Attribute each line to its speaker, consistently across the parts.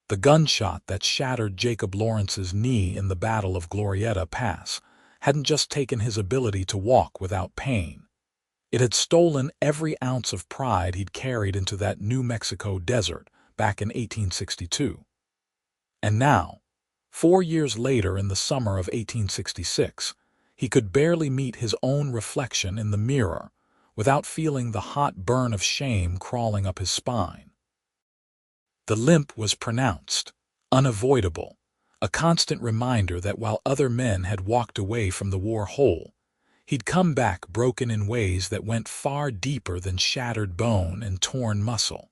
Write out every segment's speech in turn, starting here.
Speaker 1: The gunshot that shattered Jacob Lawrence's knee in the Battle of Glorieta Pass hadn't just taken his ability to walk without pain. It had stolen every ounce of pride he'd carried into that New Mexico desert back in 1862. And now, 4 years later in the summer of 1866, he could barely meet his own reflection in the mirror without feeling the hot burn of shame crawling up his spine. The limp was pronounced, unavoidable, a constant reminder that while other men had walked away from the war whole, he'd come back broken in ways that went far deeper than shattered bone and torn muscle.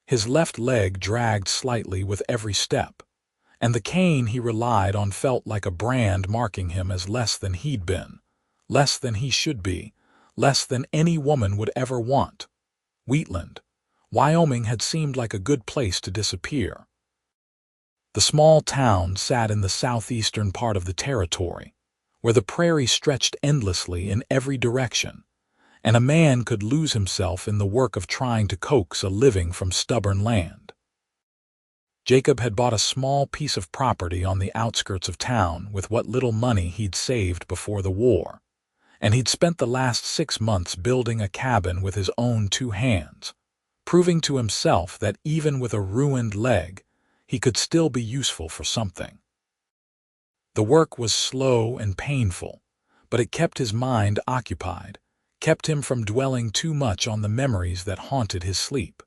Speaker 1: His left leg dragged slightly with every step, and the cane he relied on felt like a brand marking him as less than he'd been, less than he should be, less than any woman would ever want. Wheatland, Wyoming had seemed like a good place to disappear. The small town sat in the southeastern part of the territory, where the prairie stretched endlessly in every direction, and a man could lose himself in the work of trying to coax a living from stubborn land. Jacob had bought a small piece of property on the outskirts of town with what little money he'd saved before the war, and he'd spent the last 6 months building a cabin with his own 2 hands, proving to himself that even with a ruined leg, he could still be useful for something. The work was slow and painful, but it kept his mind occupied, kept him from dwelling too much on the memories that haunted his sleep.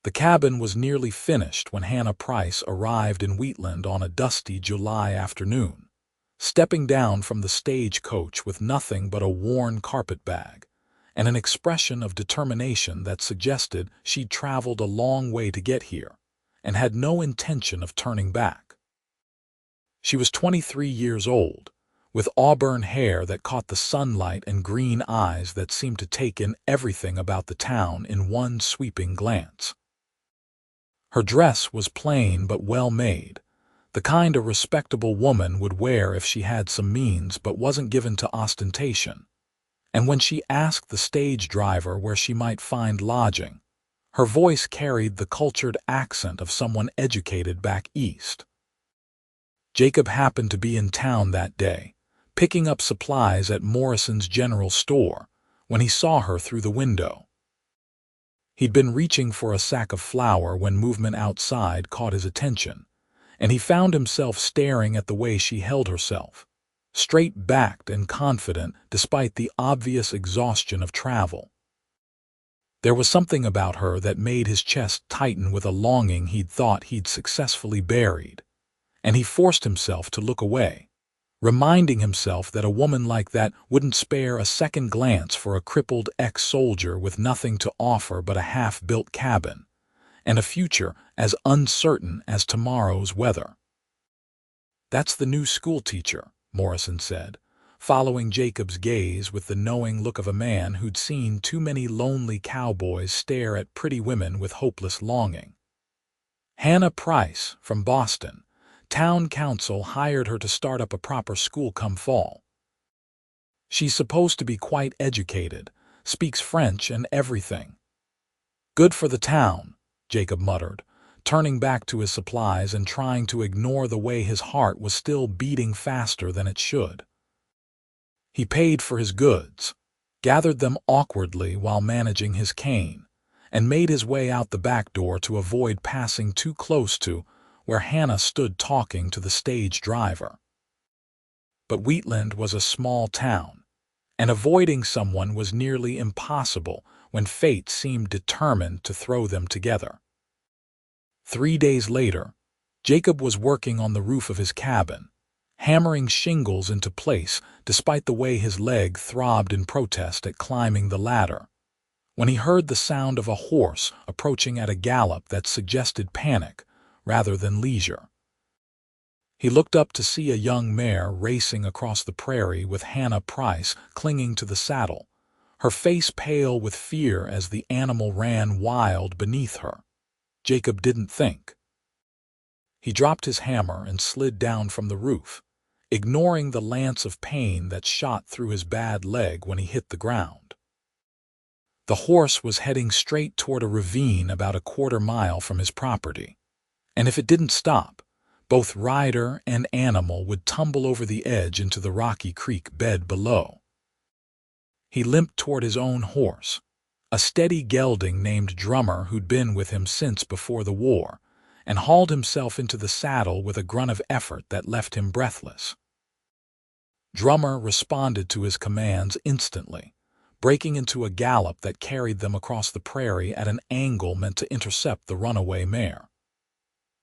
Speaker 1: The cabin was nearly finished when Hannah Price arrived in Wheatland on a dusty July afternoon, stepping down from the stagecoach with nothing but a worn carpetbag and an expression of determination that suggested she'd traveled a long way to get here and had no intention of turning back. She was 23 years old, with auburn hair that caught the sunlight and green eyes that seemed to take in everything about the town in one sweeping glance. Her dress was plain but well made, the kind a respectable woman would wear if she had some means but wasn't given to ostentation. And when she asked the stage driver where she might find lodging, her voice carried the cultured accent of someone educated back east. Jacob happened to be in town that day, picking up supplies at Morrison's General Store, when he saw her through the window. He'd been reaching for a sack of flour when movement outside caught his attention, and he found himself staring at the way she held herself, straight-backed and confident despite the obvious exhaustion of travel. There was something about her that made his chest tighten with a longing he'd thought he'd successfully buried, and he forced himself to look away, reminding himself that a woman like that wouldn't spare a second glance for a crippled ex-soldier with nothing to offer but a half-built cabin and a future as uncertain as tomorrow's weather. "That's the new schoolteacher," Morrison said, following Jacob's gaze with the knowing look of a man who'd seen too many lonely cowboys stare at pretty women with hopeless longing. "Hannah Price, from Boston. Town council hired her to start up a proper school come fall. She's supposed to be quite educated, speaks French and everything." "Good for the town," Jacob muttered, turning back to his supplies and trying to ignore the way his heart was still beating faster than it should. He paid for his goods, gathered them awkwardly while managing his cane, and made his way out the back door to avoid passing too close to where Hannah stood talking to the stage driver. But Wheatland was a small town, and avoiding someone was nearly impossible when fate seemed determined to throw them together. 3 days later, Jacob was working on the roof of his cabin, hammering shingles into place despite the way his leg throbbed in protest at climbing the ladder, when he heard the sound of a horse approaching at a gallop that suggested panic rather than leisure. He looked up to see a young mare racing across the prairie with Hannah Price clinging to the saddle, her face pale with fear as the animal ran wild beneath her. Jacob didn't think. He dropped his hammer and slid down from the roof, ignoring the lance of pain that shot through his bad leg when he hit the ground. The horse was heading straight toward a ravine about a quarter-mile from his property, and if it didn't stop, both rider and animal would tumble over the edge into the rocky creek bed below. He limped toward his own horse, a steady gelding named Drummer who'd been with him since before the war, and hauled himself into the saddle with a grunt of effort that left him breathless. Drummer responded to his commands instantly, breaking into a gallop that carried them across the prairie at an angle meant to intercept the runaway mare.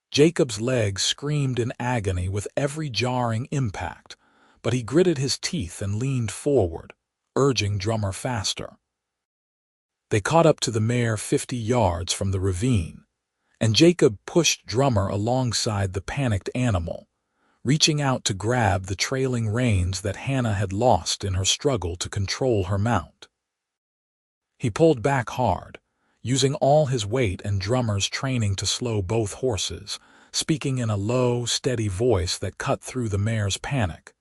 Speaker 1: Jacob's legs screamed in agony with every jarring impact, but he gritted his teeth and leaned forward, urging Drummer faster. They caught up to the mare 50 yards from the ravine, and Jacob pushed Drummer alongside the panicked animal, reaching out to grab the trailing reins that Hannah had lost in her struggle to control her mount. He pulled back hard, using all his weight and Drummer's training to slow both horses, speaking in a low, steady voice that cut through the mare's panic.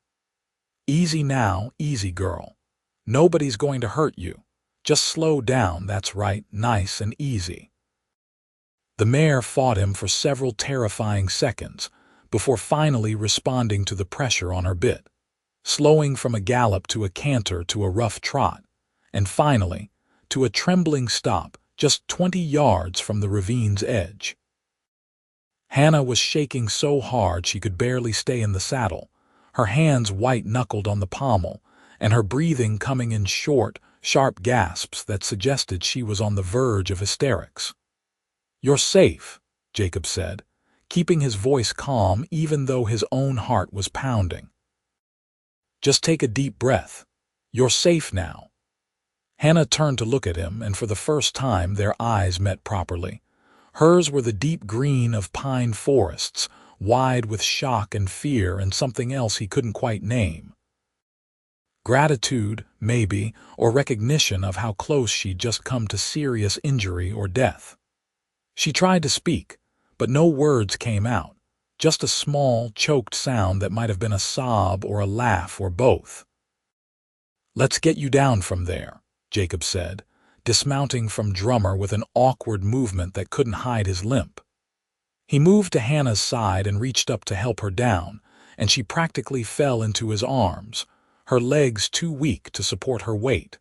Speaker 1: "Easy now, easy, girl. Nobody's going to hurt you. Just slow down, that's right, nice and easy." The mare fought him for several terrifying seconds before finally responding to the pressure on her bit, slowing from a gallop to a canter to a rough trot, and finally to a trembling stop just 20 yards from the ravine's edge. Hannah was shaking so hard she could barely stay in the saddle, her hands white-knuckled on the pommel, and her breathing coming in short, sharp gasps that suggested she was on the verge of hysterics. "You're safe," Jacob said, keeping his voice calm even though his own heart was pounding. "Just take a deep breath. You're safe now." Hannah turned to look at him, and for the first time their eyes met properly. Hers were the deep green of pine forests, wide with shock and fear and something else he couldn't quite name. Gratitude, maybe, or recognition of how close she'd just come to serious injury or death. She tried to speak, but no words came out, just a small, choked sound that might have been a sob or a laugh or both. "Let's get you down from there," Jacob said, dismounting from Drummer with an awkward movement that couldn't hide his limp. He moved to Hannah's side and reached up to help her down, and she practically fell into his arms, her legs too weak to support her weight.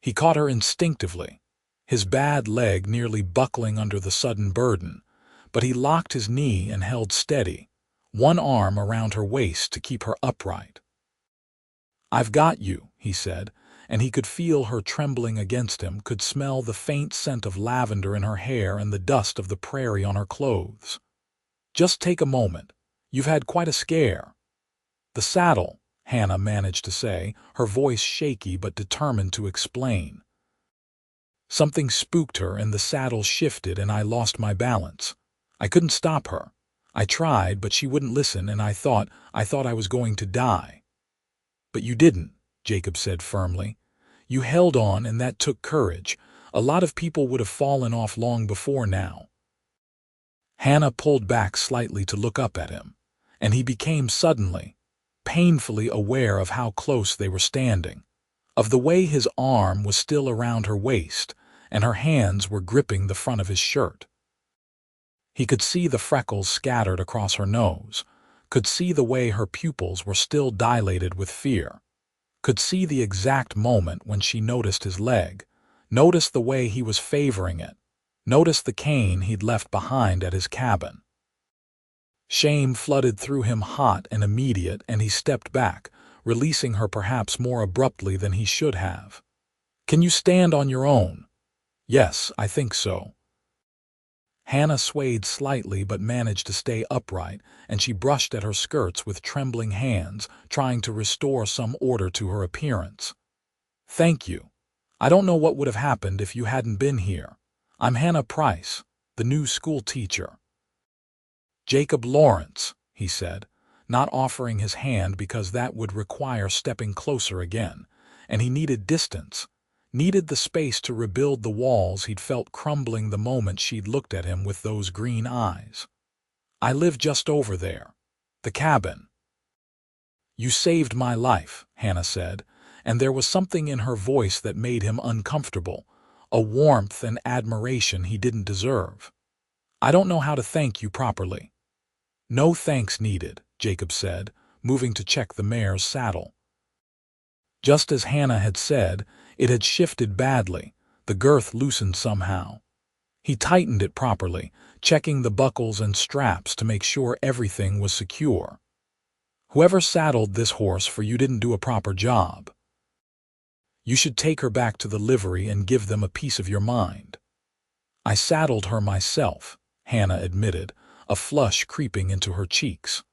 Speaker 1: He caught her instinctively, his bad leg nearly buckling under the sudden burden, but he locked his knee and held steady, one arm around her waist to keep her upright. "I've got you," he said, and he could feel her trembling against him, could smell the faint scent of lavender in her hair and the dust of the prairie on her clothes. "Just take a moment. You've had quite a scare." "The saddle," Hannah managed to say, her voice shaky but determined to explain. "Something spooked her and the saddle shifted and I lost my balance. I couldn't stop her. I tried, but she wouldn't listen, and I thought I was going to die." "But you didn't," Jacob said firmly. "You held on, and that took courage. A lot of people would have fallen off long before now." Hannah pulled back slightly to look up at him, and he became suddenly, painfully aware of how close they were standing, of the way his arm was still around her waist, and her hands were gripping the front of his shirt. He could see the freckles scattered across her nose, could see the way her pupils were still dilated with fear, could see the exact moment when she noticed his leg, noticed the way he was favoring it, noticed the cane he'd left behind at his cabin. Shame flooded through him hot and immediate, and he stepped back, releasing her perhaps more abruptly than he should have. "Can you stand on your own?" "Yes, I think so." Hannah swayed slightly but managed to stay upright, and she brushed at her skirts with trembling hands, trying to restore some order to her appearance. "Thank you. I don't know what would have happened if you hadn't been here. I'm Hannah Price, the new school teacher." "Jacob Lawrence," he said, not offering his hand because that would require stepping closer again, and he needed distance, needed the space to rebuild the walls he'd felt crumbling the moment she'd looked at him with those green eyes. "I live just over there. The cabin." "You saved my life," Hannah said, and there was something in her voice that made him uncomfortable, a warmth and admiration he didn't deserve. "I don't know how to thank you properly." "No thanks needed," Jacob said, moving to check the mare's saddle. Just as Hannah had said, it had shifted badly, the girth loosened somehow. He tightened it properly, checking the buckles and straps to make sure everything was secure. "Whoever saddled this horse for you didn't do a proper job. You should take her back to the livery and give them a piece of your mind." "I saddled her myself," Hannah admitted, a flush creeping into her cheeks.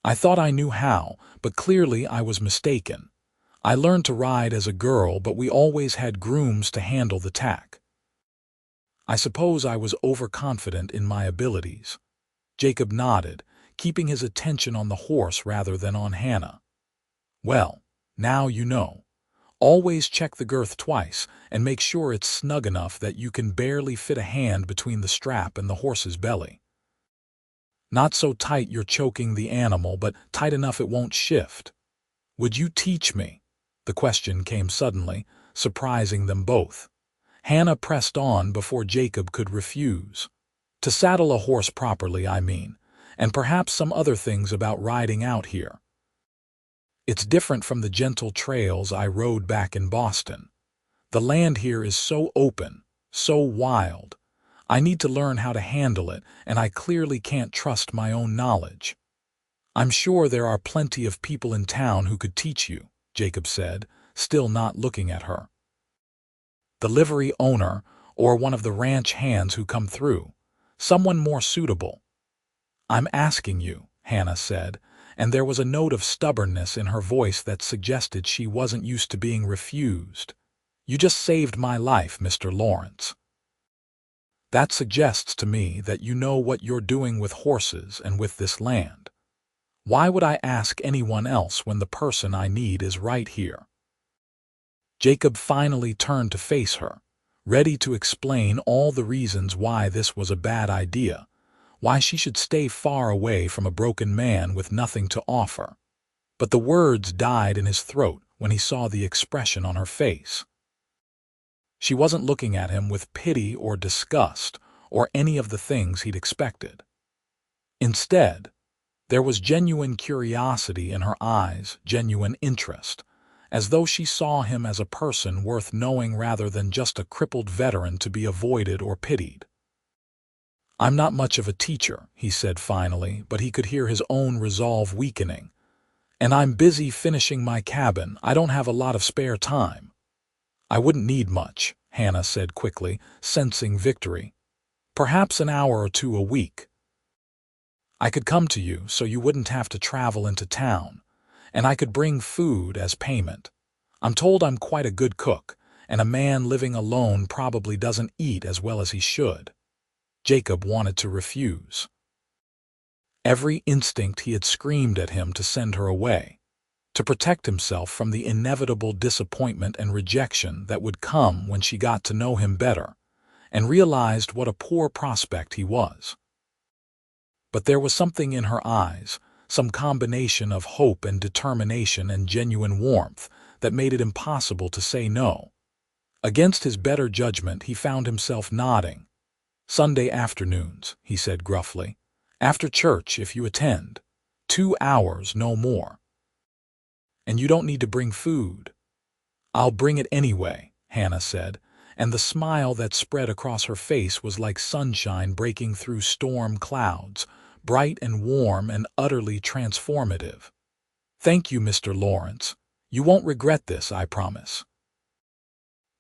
Speaker 1: "I thought I knew how, but clearly I was mistaken. I learned to ride as a girl, but we always had grooms to handle the tack. I suppose I was overconfident in my abilities." Jacob nodded, keeping his attention on the horse rather than on Hannah. "Well, now you know. Always check the girth twice and make sure it's snug enough that you can barely fit a hand between the strap and the horse's belly. Not so tight you're choking the animal, but tight enough it won't shift. Would you teach me?" The question came suddenly, surprising them both. Hannah pressed on before Jacob could refuse. "To saddle a horse properly, I mean, and perhaps some other things about riding out here. It's different from the gentle trails I rode back in Boston. The land here is so open, so wild. I need to learn how to handle it, and I clearly can't trust my own knowledge." "I'm sure there are plenty of people in town who could teach you," Jacob said, still not looking at her. "The livery owner, or one of the ranch hands who come through. Someone more suitable." "I'm asking you," Hannah said, and there was a note of stubbornness in her voice that suggested she wasn't used to being refused. "You just saved my life, Mr. Lawrence. That suggests to me that you know what you're doing with horses and with this land. Why would I ask anyone else when the person I need is right here?" Jacob finally turned to face her, ready to explain all the reasons why this was a bad idea, why she should stay far away from a broken man with nothing to offer. But the words died in his throat when he saw the expression on her face. She wasn't looking at him with pity or disgust or any of the things he'd expected. Instead, there was genuine curiosity in her eyes, genuine interest, as though she saw him as a person worth knowing rather than just a crippled veteran to be avoided or pitied. "I'm not much of a teacher," he said finally, but he could hear his own resolve weakening. "And I'm busy finishing my cabin. I don't have a lot of spare time." "I wouldn't need much," Hannah said quickly, sensing victory. "Perhaps an hour or two a week. I could come to you so you wouldn't have to travel into town, and I could bring food as payment. I'm told I'm quite a good cook, and a man living alone probably doesn't eat as well as he should." Jacob wanted to refuse. Every instinct he had screamed at him to send her away, to protect himself from the inevitable disappointment and rejection that would come when she got to know him better, and realized what a poor prospect he was. But there was something in her eyes, some combination of hope and determination and genuine warmth, that made it impossible to say no. Against his better judgment, he found himself nodding. "Sunday afternoons," he said gruffly. "After church, if you attend. 2 hours, no more. And you don't need to bring food." "I'll bring it anyway," Hannah said, and the smile that spread across her face was like sunshine breaking through storm clouds, bright and warm and utterly transformative. "Thank you, Mr. Lawrence. You won't regret this, I promise."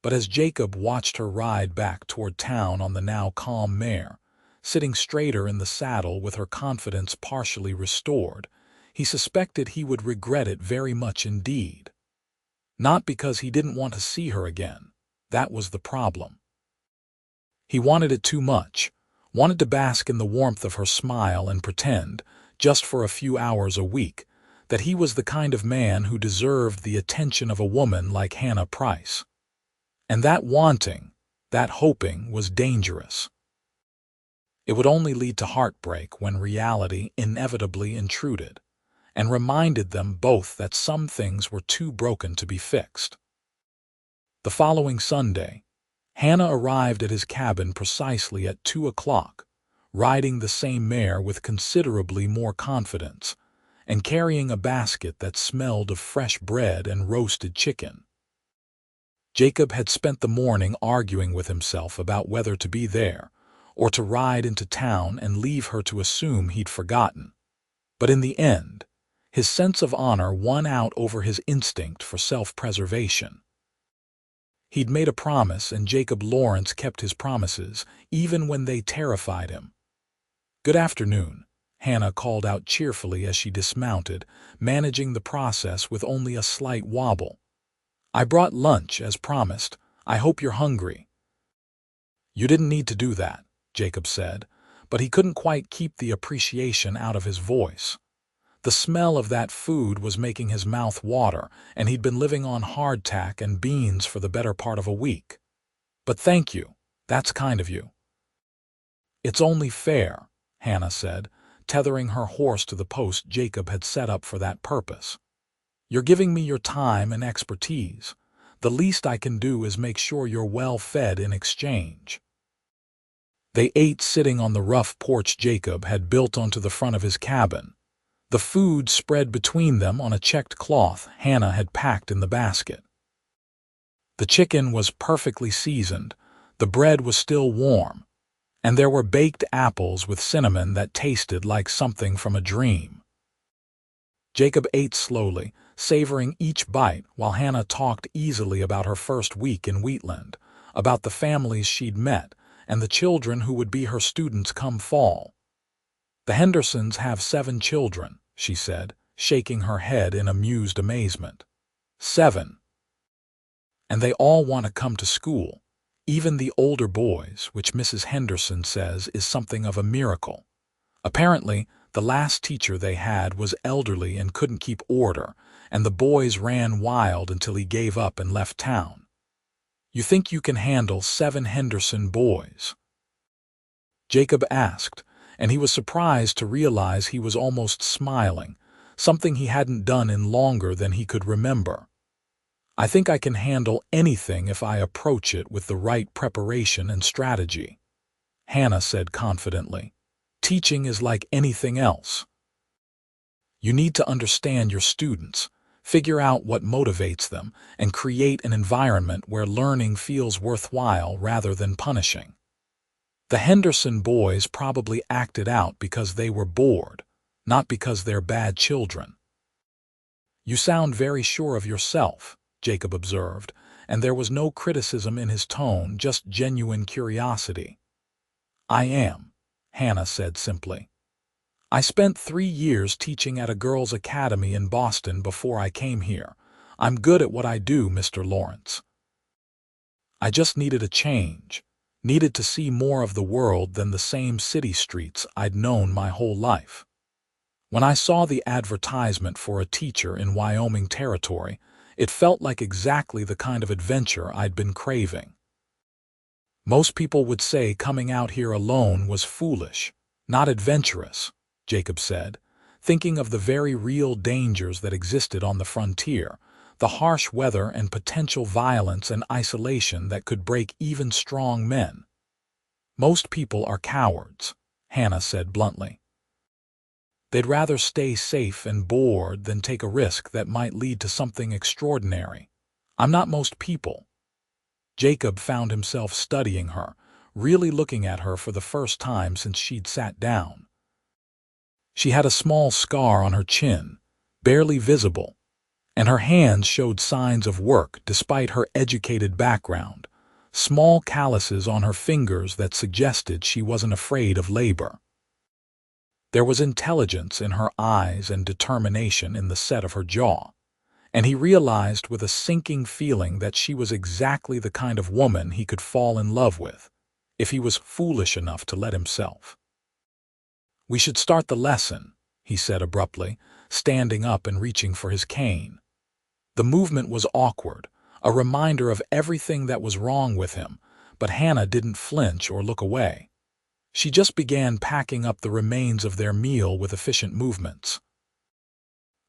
Speaker 1: But as Jacob watched her ride back toward town on the now calm mare, sitting straighter in the saddle with her confidence partially restored, he suspected he would regret it very much indeed. Not because he didn't want to see her again. That was the problem. He wanted it too much, wanted to bask in the warmth of her smile and pretend, just for a few hours a week, that he was the kind of man who deserved the attention of a woman like Hannah Price. And that wanting, that hoping, was dangerous. It would only lead to heartbreak when reality inevitably intruded, and reminded them both that some things were too broken to be fixed. The following Sunday, Hannah arrived at his cabin precisely at 2 o'clock, riding the same mare with considerably more confidence, and carrying a basket that smelled of fresh bread and roasted chicken. Jacob had spent the morning arguing with himself about whether to be there, or to ride into town and leave her to assume he'd forgotten. But in the end, his sense of honor won out over his instinct for self-preservation. He'd made a promise, and Jacob Lawrence kept his promises, even when they terrified him. "Good afternoon," Hannah called out cheerfully as she dismounted, managing the process with only a slight wobble. "I brought lunch, as promised. I hope you're hungry." "You didn't need to do that," Jacob said, but he couldn't quite keep the appreciation out of his voice. The smell of that food was making his mouth water, and he'd been living on hardtack and beans for the better part of a week. "But thank you. That's kind of you." "It's only fair," Hannah said, tethering her horse to the post Jacob had set up for that purpose. "You're giving me your time and expertise. The least I can do is make sure you're well fed in exchange." They ate sitting on the rough porch Jacob had built onto the front of his cabin, the food spread between them on a checked cloth Hannah had packed in the basket. The chicken was perfectly seasoned, the bread was still warm, and there were baked apples with cinnamon that tasted like something from a dream. Jacob ate slowly, savoring each bite while Hannah talked easily about her first week in Wheatland, about the families she'd met, and the children who would be her students come fall. "The Hendersons have 7 children," she said, shaking her head in amused amazement. 7. And they all want to come to school, even the older boys, which Mrs. Henderson says is something of a miracle. Apparently, the last teacher they had was elderly and couldn't keep order, and the boys ran wild until he gave up and left town. "You think you can handle 7 Henderson boys?" Jacob asked, and he was surprised to realize he was almost smiling, something he hadn't done in longer than he could remember. "I think I can handle anything if I approach it with the right preparation and strategy," Hannah said confidently. "Teaching is like anything else. You need to understand your students, figure out what motivates them, and create an environment where learning feels worthwhile rather than punishing. The Henderson boys probably acted out because they were bored, not because they're bad children." "You sound very sure of yourself," Jacob observed, and there was no criticism in his tone, just genuine curiosity. "I am," Hannah said simply. "I spent 3 years teaching at a girls' academy in Boston before I came here. I'm good at what I do, Mr. Lawrence. I just needed a change, needed to see more of the world than the same city streets I'd known my whole life. When I saw the advertisement for a teacher in Wyoming territory, it felt like exactly the kind of adventure I'd been craving. Most people would say coming out here alone was foolish, not adventurous," Jacob said, thinking of the very real dangers that existed on the frontier, the harsh weather and potential violence and isolation that could break even strong men. "Most people are cowards," Hannah said bluntly. "They'd rather stay safe and bored than take a risk that might lead to something extraordinary. I'm not most people." Jacob found himself studying her, really looking at her for the first time since she'd sat down. She had a small scar on her chin, barely visible, and her hands showed signs of work despite her educated background, small calluses on her fingers that suggested she wasn't afraid of labor. There was intelligence in her eyes and determination in the set of her jaw, and he realized with a sinking feeling that she was exactly the kind of woman he could fall in love with, if he was foolish enough to let himself. "We should start the lesson," he said abruptly, standing up and reaching for his cane. The movement was awkward, a reminder of everything that was wrong with him, but Hannah didn't flinch or look away. She just began packing up the remains of their meal with efficient movements.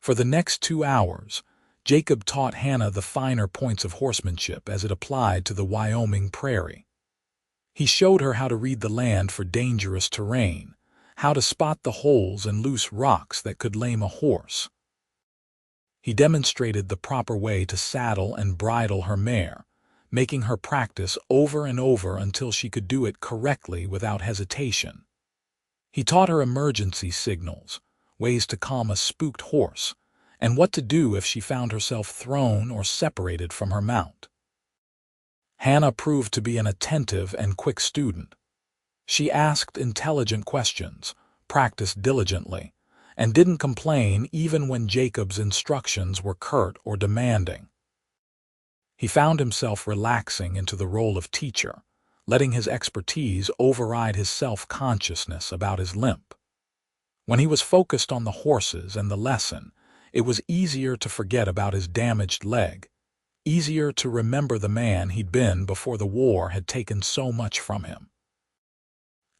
Speaker 1: For the next 2 hours, Jacob taught Hannah the finer points of horsemanship as it applied to the Wyoming prairie. He showed her how to read the land for dangerous terrain, how to spot the holes and loose rocks that could lame a horse. He demonstrated the proper way to saddle and bridle her mare, making her practice over and over until she could do it correctly without hesitation. He taught her emergency signals, ways to calm a spooked horse, and what to do if she found herself thrown or separated from her mount. Hannah proved to be an attentive and quick student. She asked intelligent questions, practiced diligently, and didn't complain even when Jacob's instructions were curt or demanding. He found himself relaxing into the role of teacher, letting his expertise override his self-consciousness about his limp. When he was focused on the horses and the lesson, it was easier to forget about his damaged leg, easier to remember the man he'd been before the war had taken so much from him.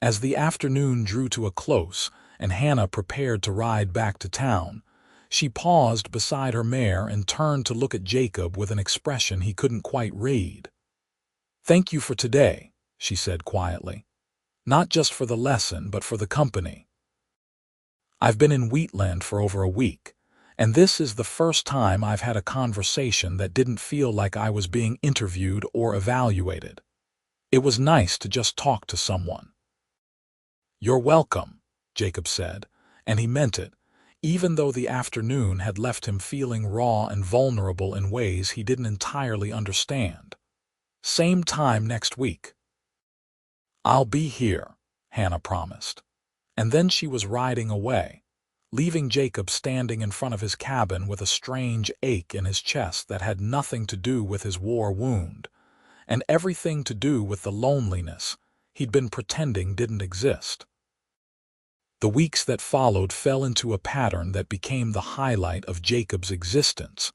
Speaker 1: As the afternoon drew to a close and Hannah prepared to ride back to town, she paused beside her mare and turned to look at Jacob with an expression he couldn't quite read. "Thank you for today," she said quietly. "Not just for the lesson, but for the company. I've been in Wheatland for over a week, and this is the first time I've had a conversation that didn't feel like I was being interviewed or evaluated. It was nice to just talk to someone." "You're welcome," Jacob said, and he meant it, even though the afternoon had left him feeling raw and vulnerable in ways he didn't entirely understand. "Same time next week." "I'll be here," Hannah promised. And then she was riding away, leaving Jacob standing in front of his cabin with a strange ache in his chest that had nothing to do with his war wound, and everything to do with the loneliness he'd been pretending didn't exist. The weeks that followed fell into a pattern that became the highlight of Jacob's existence,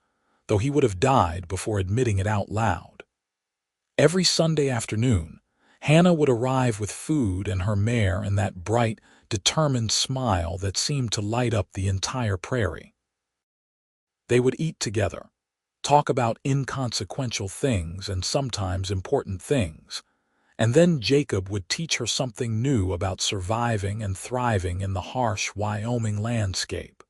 Speaker 1: though he would have died before admitting it out loud. Every Sunday afternoon, Hannah would arrive with food and her mare and that bright, determined smile that seemed to light up the entire prairie. They would eat together, talk about inconsequential things and sometimes important things, and then Jacob would teach her something new about surviving and thriving in the harsh Wyoming landscape.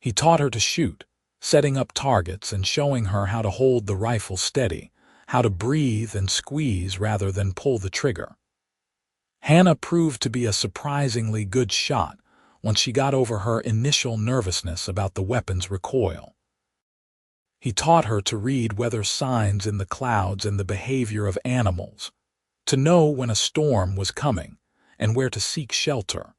Speaker 1: He taught her to shoot, setting up targets and showing her how to hold the rifle steady, how to breathe and squeeze rather than pull the trigger. Hannah proved to be a surprisingly good shot once she got over her initial nervousness about the weapon's recoil. He taught her to read weather signs in the clouds and the behavior of animals, to know when a storm was coming and where to seek shelter.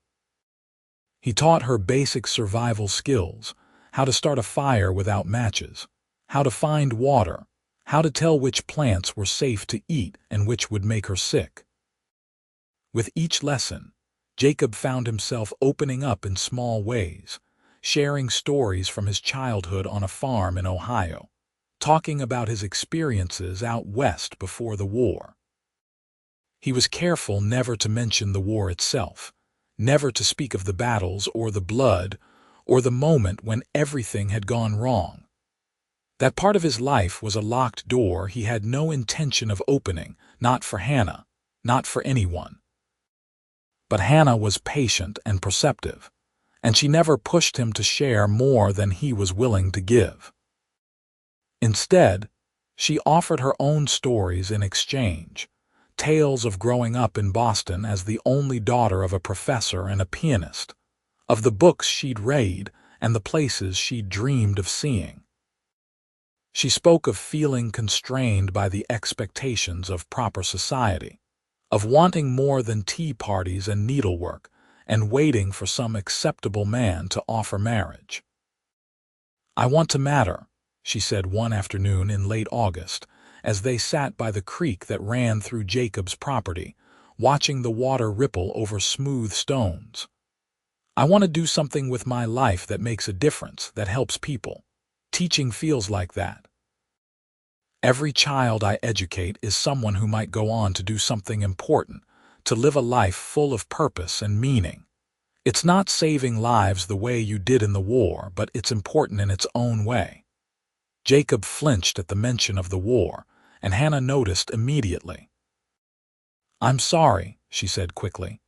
Speaker 1: He taught her basic survival skills, how to start a fire without matches, how to find water, how to tell which plants were safe to eat and which would make her sick. With each lesson, Jacob found himself opening up in small ways, sharing stories from his childhood on a farm in Ohio, talking about his experiences out west before the war. He was careful never to mention the war itself, never to speak of the battles or the blood or the moment when everything had gone wrong. That part of his life was a locked door he had no intention of opening, not for Hannah, not for anyone. But Hannah was patient and perceptive, and she never pushed him to share more than he was willing to give. Instead, she offered her own stories in exchange, tales of growing up in Boston as the only daughter of a professor and a pianist, of the books she'd read and the places she'd dreamed of seeing. She spoke of feeling constrained by the expectations of proper society, of wanting more than tea parties and needlework, and waiting for some acceptable man to offer marriage. "I want to matter," she said one afternoon in late August, as they sat by the creek that ran through Jacob's property, watching the water ripple over smooth stones. "I want to do something with my life that makes a difference, that helps people. Teaching feels like that. Every child I educate is someone who might go on to do something important, to live a life full of purpose and meaning. It's not saving lives the way you did in the war, but it's important in its own way. Jacob flinched at the mention of the war, and Hannah noticed immediately. "I'm sorry," she said quickly.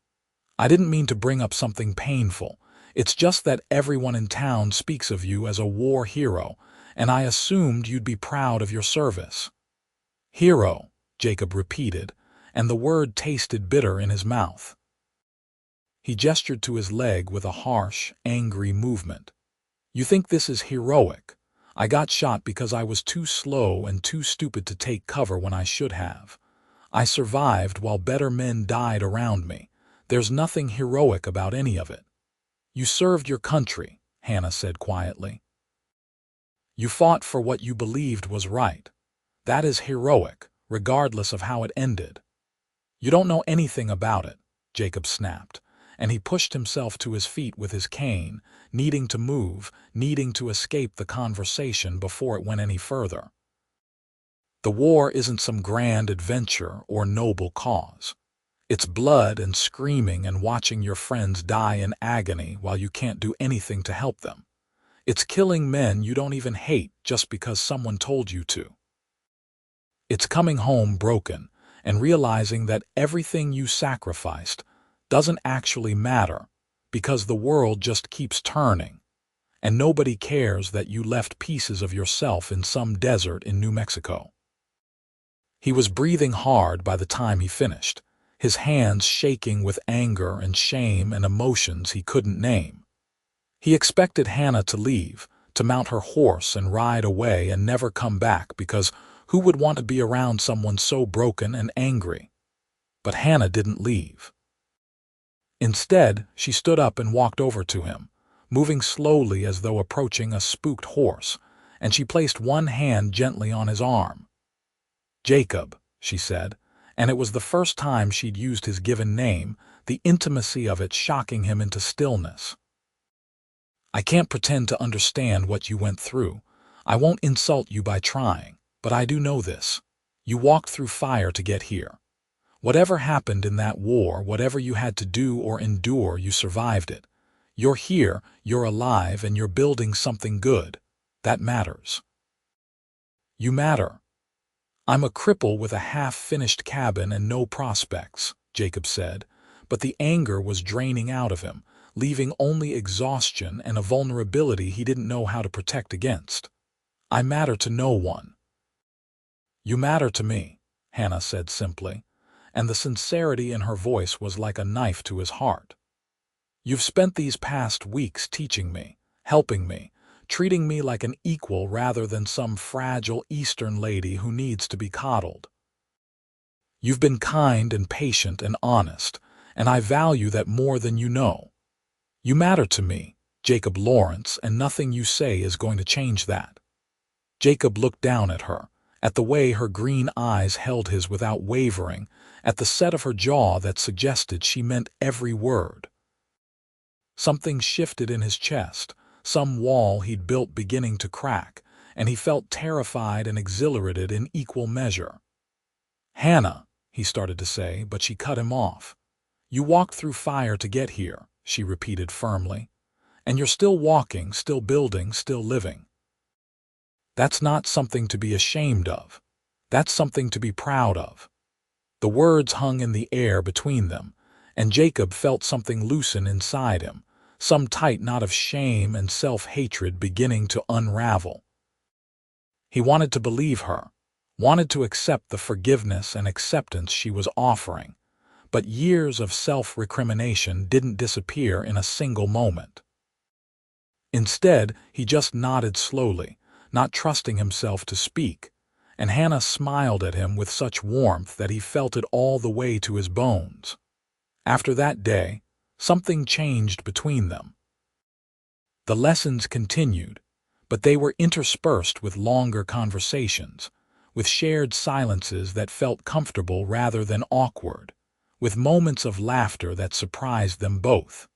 Speaker 1: "I didn't mean to bring up something painful. It's just that everyone in town speaks of you as a war hero, and I assumed you'd be proud of your service." "Hero," Jacob repeated, and the word tasted bitter in his mouth. He gestured to his leg with a harsh, angry movement. "You think this is heroic? I got shot because I was too slow and too stupid to take cover when I should have. I survived while better men died around me. There's nothing heroic about any of it." "You served your country," Hannah said quietly. "You fought for what you believed was right. That is heroic, regardless of how it ended." "You don't know anything about it," Jacob snapped, and he pushed himself to his feet with his cane, needing to move, needing to escape the conversation before it went any further. "The war isn't some grand adventure or noble cause. It's blood and screaming and watching your friends die in agony while you can't do anything to help them. It's killing men you don't even hate just because someone told you to. It's coming home broken and realizing that everything you sacrificed doesn't actually matter because the world just keeps turning, and nobody cares that you left pieces of yourself in some desert in New Mexico." He was breathing hard by the time he finished, his hands shaking with anger and shame and emotions he couldn't name. He expected Hannah to leave, to mount her horse and ride away and never come back, because who would want to be around someone so broken and angry? But Hannah didn't leave. Instead, she stood up and walked over to him, moving slowly as though approaching a spooked horse, and she placed one hand gently on his arm. "Jacob," she said, and it was the first time she'd used his given name, the intimacy of it shocking him into stillness. "I can't pretend to understand what you went through. I won't insult you by trying, but I do know this. You walked through fire to get here. Whatever happened in that war, whatever you had to do or endure, you survived it. You're here, you're alive, and you're building something good. That matters. You matter." "I'm a cripple with a half-finished cabin and no prospects," Jacob said, but the anger was draining out of him, leaving only exhaustion and a vulnerability he didn't know how to protect against. "I matter to no one." "You matter to me," Hannah said simply, and the sincerity in her voice was like a knife to his heart. "You've spent these past weeks teaching me, helping me, treating me like an equal rather than some fragile Eastern lady who needs to be coddled. You've been kind and patient and honest, and I value that more than you know. You matter to me, Jacob Lawrence, and nothing you say is going to change that." Jacob looked down at her, at the way her green eyes held his without wavering, at the set of her jaw that suggested she meant every word. Something shifted in his chest, some wall he'd built beginning to crack, and he felt terrified and exhilarated in equal measure. "Hannah," he started to say, but she cut him off. "You walked through fire to get here," she repeated firmly, "and you're still walking, still building, still living. That's not something to be ashamed of. That's something to be proud of." The words hung in the air between them, and Jacob felt something loosen inside him, some tight knot of shame and self-hatred beginning to unravel. He wanted to believe her, wanted to accept the forgiveness and acceptance she was offering, but years of self-recrimination didn't disappear in a single moment. Instead, he just nodded slowly, not trusting himself to speak, and Hannah smiled at him with such warmth that he felt it all the way to his bones. After that day, something changed between them. The lessons continued, but they were interspersed with longer conversations, with shared silences that felt comfortable rather than awkward, with moments of laughter that surprised them both.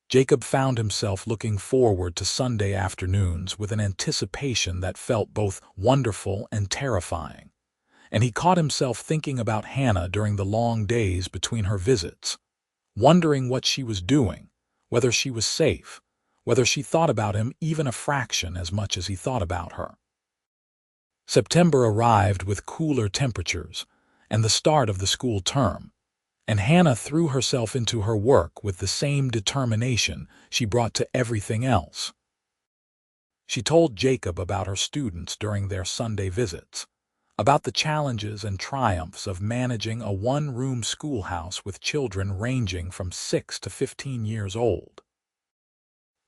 Speaker 1: Jacob found himself looking forward to Sunday afternoons with an anticipation that felt both wonderful and terrifying, and he caught himself thinking about Hannah during the long days between her visits, wondering what she was doing, whether she was safe, whether she thought about him even a fraction as much as he thought about her. September arrived with cooler temperatures and the start of the school term, and Hannah threw herself into her work with the same determination she brought to everything else. She told Jacob about her students during their Sunday visits, about the challenges and triumphs of managing a one-room schoolhouse with children ranging from 6 to 15 years old.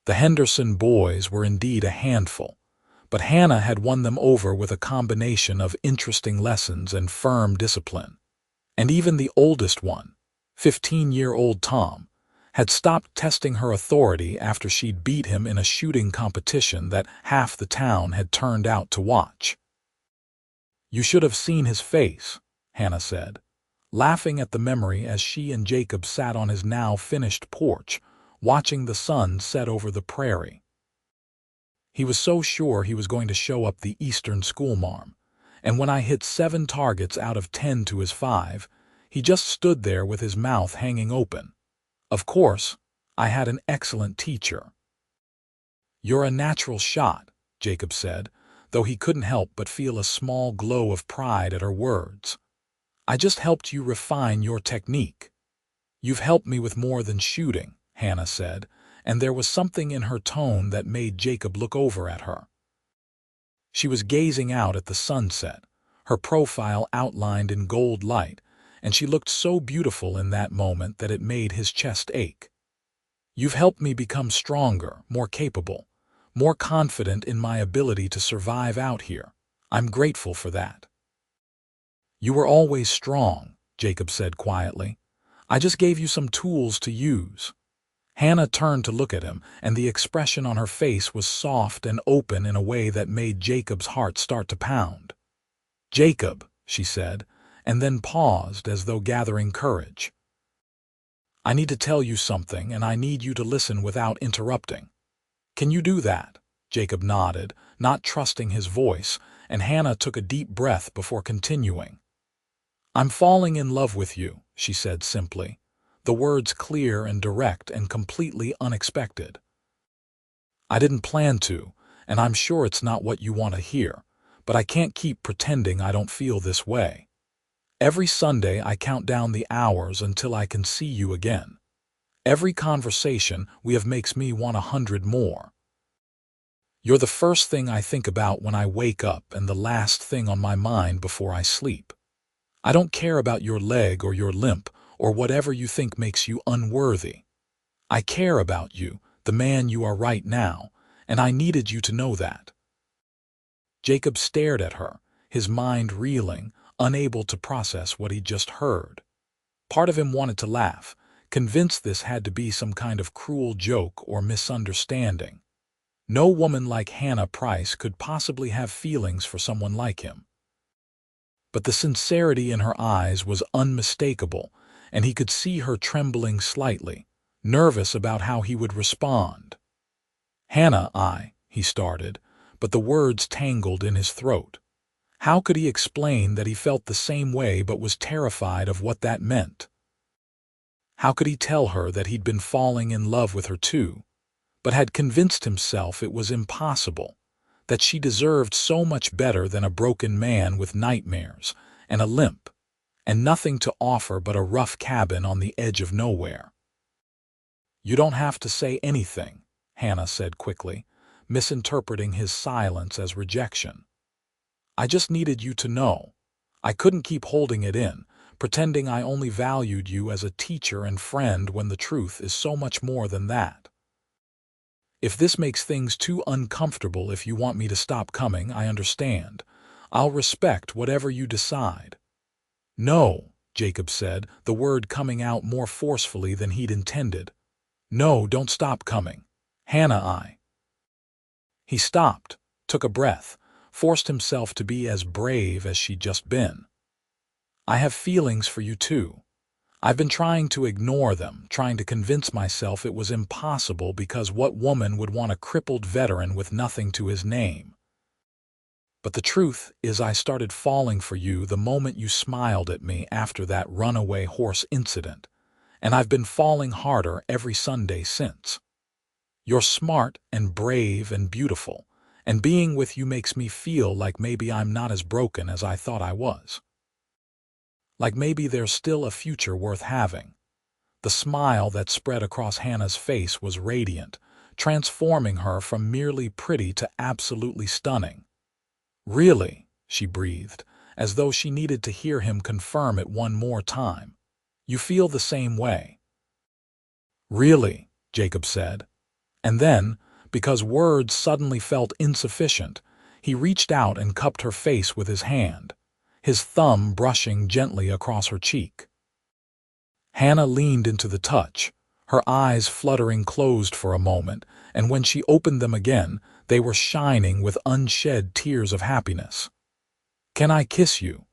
Speaker 1: The Henderson boys were indeed a handful, but Hannah had won them over with a combination of interesting lessons and firm discipline. And even the oldest one, 15-year-old Tom, had stopped testing her authority after she'd beat him in a shooting competition that half the town had turned out to watch. "You should have seen his face," Hannah said, laughing at the memory as she and Jacob sat on his now-finished porch, watching the sun set over the prairie. "He was so sure he was going to show up the Eastern schoolmarm, and when I hit 7 targets out of 10 to his 5, he just stood there with his mouth hanging open. Of course, I had an excellent teacher." "You're a natural shot," Jacob said, though he couldn't help but feel a small glow of pride at her words. "I just helped you refine your technique." "You've helped me with more than shooting," Hannah said, and there was something in her tone that made Jacob look over at her. She was gazing out at the sunset, her profile outlined in gold light, and she looked so beautiful in that moment that it made his chest ache. "You've helped me become stronger, more capable, more confident in my ability to survive out here. I'm grateful for that." "You were always strong," Jacob said quietly. "I just gave you some tools to use." Hannah turned to look at him, and the expression on her face was soft and open in a way that made Jacob's heart start to pound. "Jacob," she said, and then paused as though gathering courage. "I need to tell you something, and I need you to listen without interrupting. Can you do that?" Jacob nodded, not trusting his voice, and Hannah took a deep breath before continuing. "I'm falling in love with you," she said simply, the words clear and direct and completely unexpected. "I didn't plan to, and I'm sure it's not what you want to hear, but I can't keep pretending I don't feel this way. Every Sunday I count down the hours until I can see you again. Every conversation we have makes me want 100 more. You're the first thing I think about when I wake up and the last thing on my mind before I sleep. I don't care about your leg or your limp or whatever you think makes you unworthy. I care about you, the man you are right now, and I needed you to know that." Jacob stared at her, his mind reeling, unable to process what he'd just heard. Part of him wanted to laugh, convinced this had to be some kind of cruel joke or misunderstanding. No woman like Hannah Price could possibly have feelings for someone like him. But the sincerity in her eyes was unmistakable, and he could see her trembling slightly, nervous about how he would respond. "Hannah, he started, but the words tangled in his throat. How could he explain that he felt the same way but was terrified of what that meant? How could he tell her that he'd been falling in love with her too, but had convinced himself it was impossible, that she deserved so much better than a broken man with nightmares and a limp, and nothing to offer but a rough cabin on the edge of nowhere? "You don't have to say anything," Hannah said quickly, misinterpreting his silence as rejection. "I just needed you to know. I couldn't keep holding it in, pretending I only valued you as a teacher and friend when the truth is so much more than that. If this makes things too uncomfortable, if you want me to stop coming, I understand. I'll respect whatever you decide." "No," Jacob said, the word coming out more forcefully than he'd intended. "No, don't stop coming. Hannah, He stopped, took a breath, forced himself to be as brave as she'd just been. "I have feelings for you too. I've been trying to ignore them, trying to convince myself it was impossible because what woman would want a crippled veteran with nothing to his name? But the truth is I started falling for you the moment you smiled at me after that runaway horse incident, and I've been falling harder every Sunday since. You're smart and brave and beautiful, and being with you makes me feel like maybe I'm not as broken as I thought I was. Like maybe there's still a future worth having. The smile that spread across Hannah's face was radiant, transforming her from merely pretty to absolutely stunning. Really, she breathed, as though she needed to hear him confirm it one more time. You feel the same way. Really, Jacob said. And then, because words suddenly felt insufficient, he reached out and cupped her face with his hand, his thumb brushing gently across her cheek. Hannah leaned into the touch, her eyes fluttering closed for a moment, and when she opened them again, they were shining with unshed tears of happiness. "Can I kiss you?"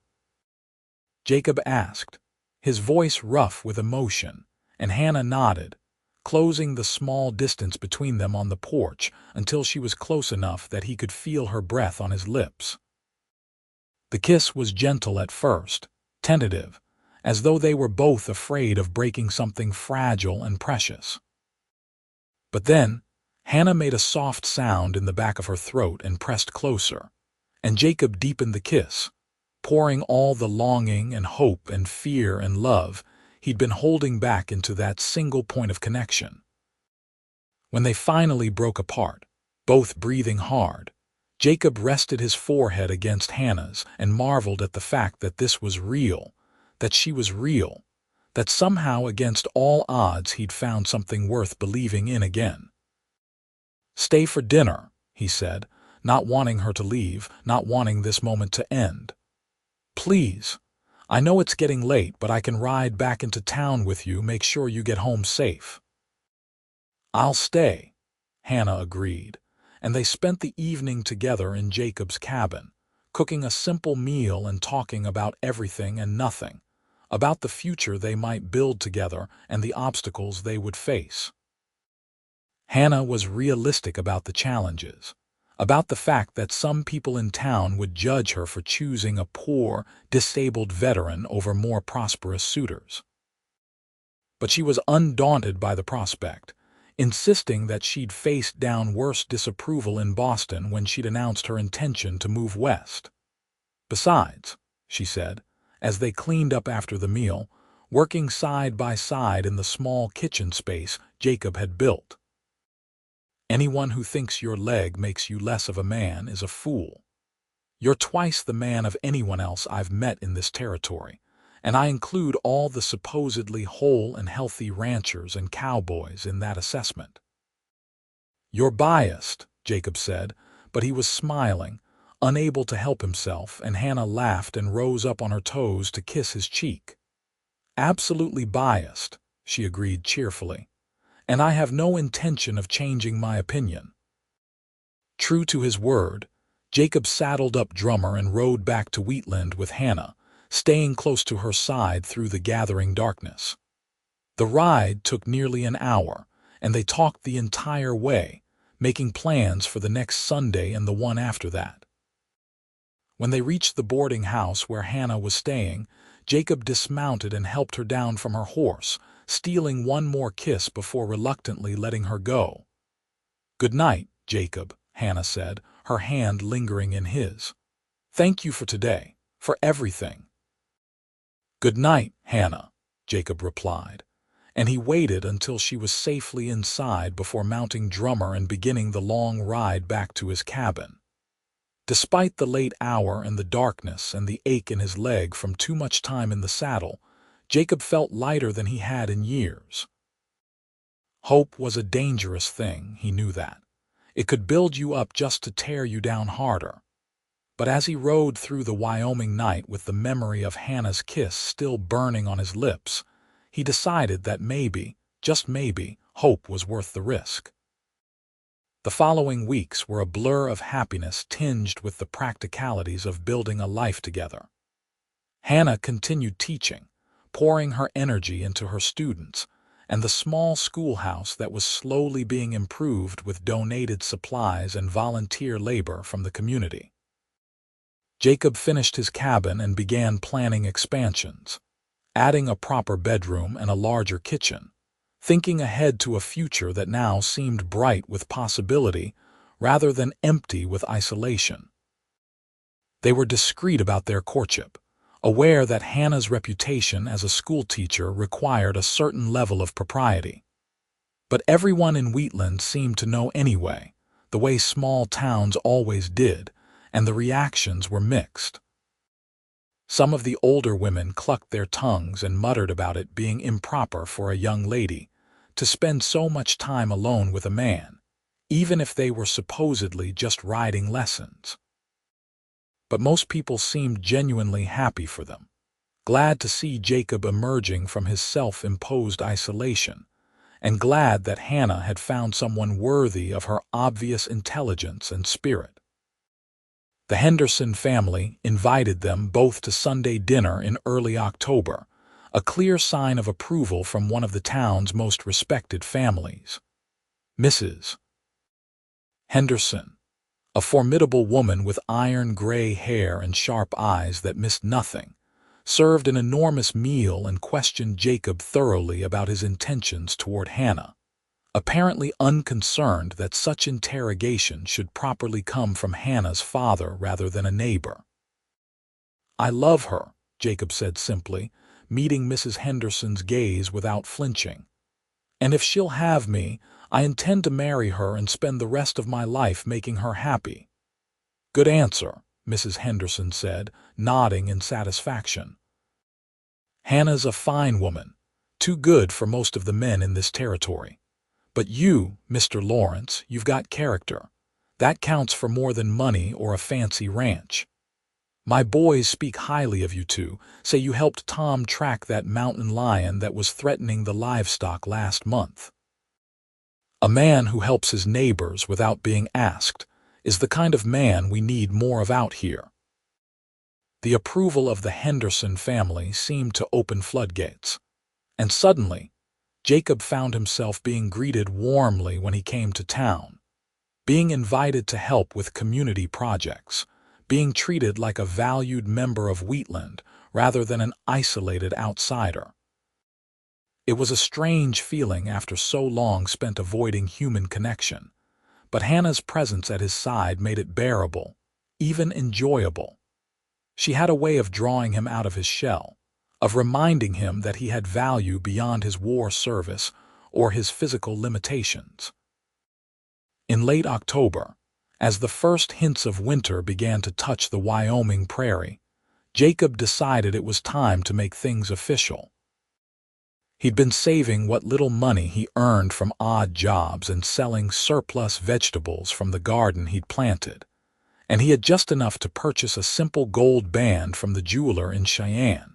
Speaker 1: Jacob asked, his voice rough with emotion, and Hannah nodded, closing the small distance between them on the porch until she was close enough that he could feel her breath on his lips. The kiss was gentle at first, tentative, as though they were both afraid of breaking something fragile and precious. But then, Hannah made a soft sound in the back of her throat and pressed closer, and Jacob deepened the kiss, pouring all the longing and hope and fear and love he'd been holding back into that single point of connection. When they finally broke apart, both breathing hard, Jacob rested his forehead against Hannah's and marveled at the fact that this was real, that she was real, that somehow against all odds he'd found something worth believing in again. "Stay for dinner," he said, not wanting her to leave, not wanting this moment to end. "Please. I know it's getting late, but I can ride back into town with you, make sure you get home safe." "I'll stay," Hannah agreed, and they spent the evening together in Jacob's cabin, cooking a simple meal and talking about everything and nothing, about the future they might build together and the obstacles they would face. Hannah was realistic about the challenges, about the fact that some people in town would judge her for choosing a poor, disabled veteran over more prosperous suitors. But she was undaunted by the prospect, insisting that she'd faced down worse disapproval in Boston when she'd announced her intention to move west. "Besides," she said, as they cleaned up after the meal, working side by side in the small kitchen space Jacob had built, "anyone who thinks your leg makes you less of a man is a fool. You're twice the man of anyone else I've met in this territory, and I include all the supposedly whole and healthy ranchers and cowboys in that assessment." "You're biased," Jacob said, but he was smiling, unable to help himself, and Hannah laughed and rose up on her toes to kiss his cheek. "Absolutely biased," she agreed cheerfully, "and I have no intention of changing my opinion." True to his word, Jacob saddled up Drummer and rode back to Wheatland with Hannah, staying close to her side through the gathering darkness. The ride took nearly an hour, and they talked the entire way, making plans for the next Sunday and the one after that. When they reached the boarding house where Hannah was staying, Jacob dismounted and helped her down from her horse, stealing one more kiss before reluctantly letting her go. "Good night, Jacob," Hannah said, her hand lingering in his. "Thank you for today, for everything." "Good night, Hannah," Jacob replied, and he waited until she was safely inside before mounting Drummer and beginning the long ride back to his cabin. Despite the late hour and the darkness and the ache in his leg from too much time in the saddle, Jacob felt lighter than he had in years. Hope was a dangerous thing, he knew that. It could build you up just to tear you down harder. But as he rode through the Wyoming night with the memory of Hannah's kiss still burning on his lips, he decided that maybe, just maybe, hope was worth the risk. The following weeks were a blur of happiness tinged with the practicalities of building a life together. Hannah continued teaching, pouring her energy into her students, and the small schoolhouse that was slowly being improved with donated supplies and volunteer labor from the community. Jacob finished his cabin and began planning expansions. adding a proper bedroom and a larger kitchen, thinking ahead to a future that now seemed bright with possibility rather than empty with isolation. They were discreet about their courtship, aware that Hannah's reputation as a schoolteacher required a certain level of propriety. But everyone in Wheatland seemed to know anyway, the way small towns always did, and the reactions were mixed. Some of the older women clucked their tongues and muttered about it being improper for a young lady to spend so much time alone with a man, even if they were supposedly just riding lessons. But most people seemed genuinely happy for them, glad to see Jacob emerging from his self-imposed isolation, and glad that Hannah had found someone worthy of her obvious intelligence and spirit. The Henderson family invited them both to Sunday dinner in early October, a clear sign of approval from one of the town's most respected families. Mrs. Henderson, a formidable woman with iron gray hair and sharp eyes that missed nothing, served an enormous meal and questioned Jacob thoroughly about his intentions toward Hannah, apparently unconcerned that such interrogation should properly come from Hannah's father rather than a neighbor. "I love her," Jacob said simply, meeting Mrs. Henderson's gaze without flinching. "And if she'll have me, I intend to marry her and spend the rest of my life making her happy." "Good answer," Mrs. Henderson said, nodding in satisfaction. "Hannah's a fine woman, too good for most of the men in this territory. But you, Mr. Lawrence, you've got character. That counts for more than money or a fancy ranch. My boys speak highly of you two, say you helped Tom track that mountain lion that was threatening the livestock last month. A man who helps his neighbors without being asked is the kind of man we need more of out here." The approval of the Henderson family seemed to open floodgates, and suddenly, Jacob found himself being greeted warmly when he came to town, being invited to help with community projects, being treated like a valued member of Wheatland rather than an isolated outsider. It was a strange feeling after so long spent avoiding human connection, but Hannah's presence at his side made it bearable, even enjoyable. She had a way of drawing him out of his shell, of reminding him that he had value beyond his war service or his physical limitations. In late October, as the first hints of winter began to touch the Wyoming prairie, Jacob decided it was time to make things official. He'd been saving what little money he earned from odd jobs and selling surplus vegetables from the garden he'd planted, and he had just enough to purchase a simple gold band from the jeweler in Cheyenne,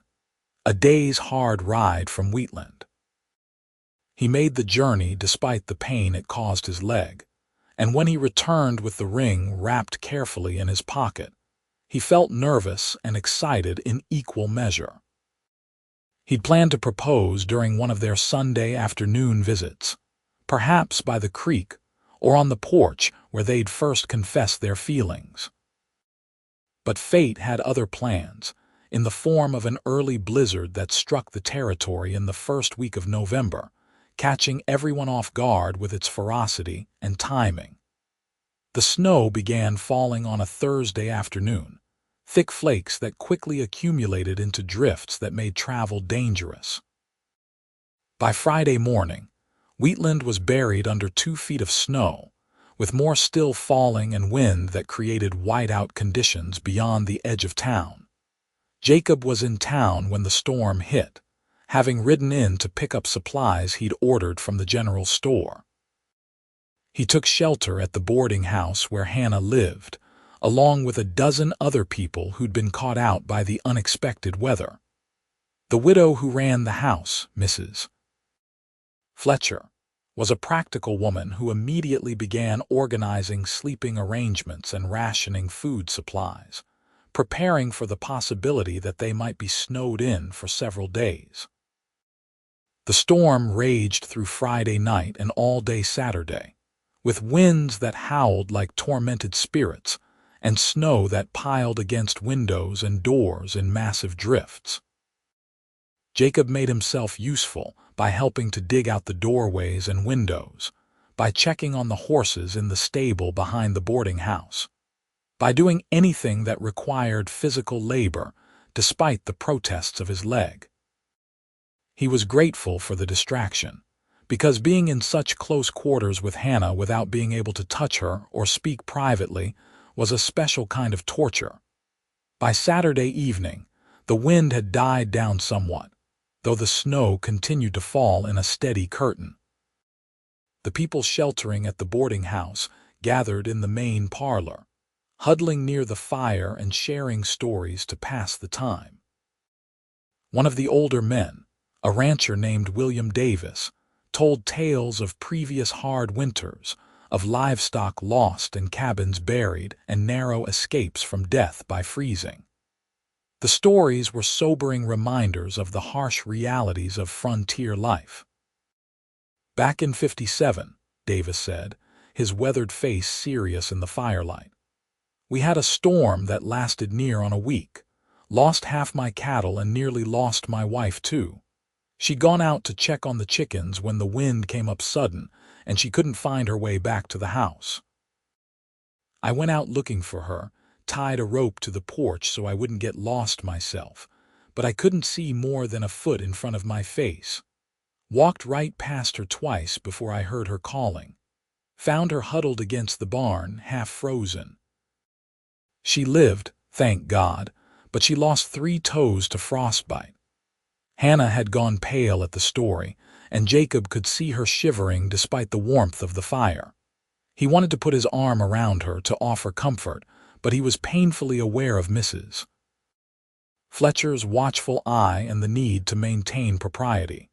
Speaker 1: a day's hard ride from Wheatland. He made the journey despite the pain it caused his leg, and when he returned with the ring wrapped carefully in his pocket, he felt nervous and excited in equal measure. He'd planned to propose during one of their Sunday afternoon visits, perhaps by the creek or on the porch where they'd first confessed their feelings. But fate had other plans, in the form of an early blizzard that struck the territory in the first week of November, catching everyone off guard with its ferocity and timing. The snow began falling on a Thursday afternoon, thick flakes that quickly accumulated into drifts that made travel dangerous. By Friday morning, Wheatland was buried under 2 feet of snow, with more still falling and wind that created whiteout conditions beyond the edge of town. Jacob was in town when the storm hit, having ridden in to pick up supplies he'd ordered from the general store. He took shelter at the boarding house where Hannah lived, along with a dozen other people who'd been caught out by the unexpected weather. The widow who ran the house, Mrs. Fletcher, was a practical woman who immediately began organizing sleeping arrangements and rationing food supplies, preparing for the possibility that they might be snowed in for several days. The storm raged through Friday night and all day Saturday, with winds that howled like tormented spirits and snow that piled against windows and doors in massive drifts. Jacob made himself useful by helping to dig out the doorways and windows, by checking on the horses in the stable behind the boarding house, by doing anything that required physical labor, despite the protests of his leg. He was grateful for the distraction, because being in such close quarters with Hannah without being able to touch her or speak privately was a special kind of torture. By Saturday evening, the wind had died down somewhat, though the snow continued to fall in a steady curtain. The people sheltering at the boarding house gathered in the main parlor, huddling near the fire and sharing stories to pass the time. One of the older men, a rancher named William Davis, told tales of previous hard winters, of livestock lost and cabins buried and narrow escapes from death by freezing. The stories were sobering reminders of the harsh realities of frontier life. Back in '57, Davis said, his weathered face serious in the firelight. We had a storm that lasted near on a week, lost half my cattle and nearly lost my wife too. She'd gone out to check on the chickens when the wind came up sudden, and she couldn't find her way back to the house. I went out looking for her, tied a rope to the porch so I wouldn't get lost myself, but I couldn't see more than a foot in front of my face. Walked right past her twice before I heard her calling. Found her huddled against the barn, half frozen. She lived, thank God, but she lost 3 toes to frostbite. Hannah had gone pale at the story, and Jacob could see her shivering despite the warmth of the fire. He wanted to put his arm around her to offer comfort, but he was painfully aware of Mrs. Fletcher's watchful eye and the need to maintain propriety.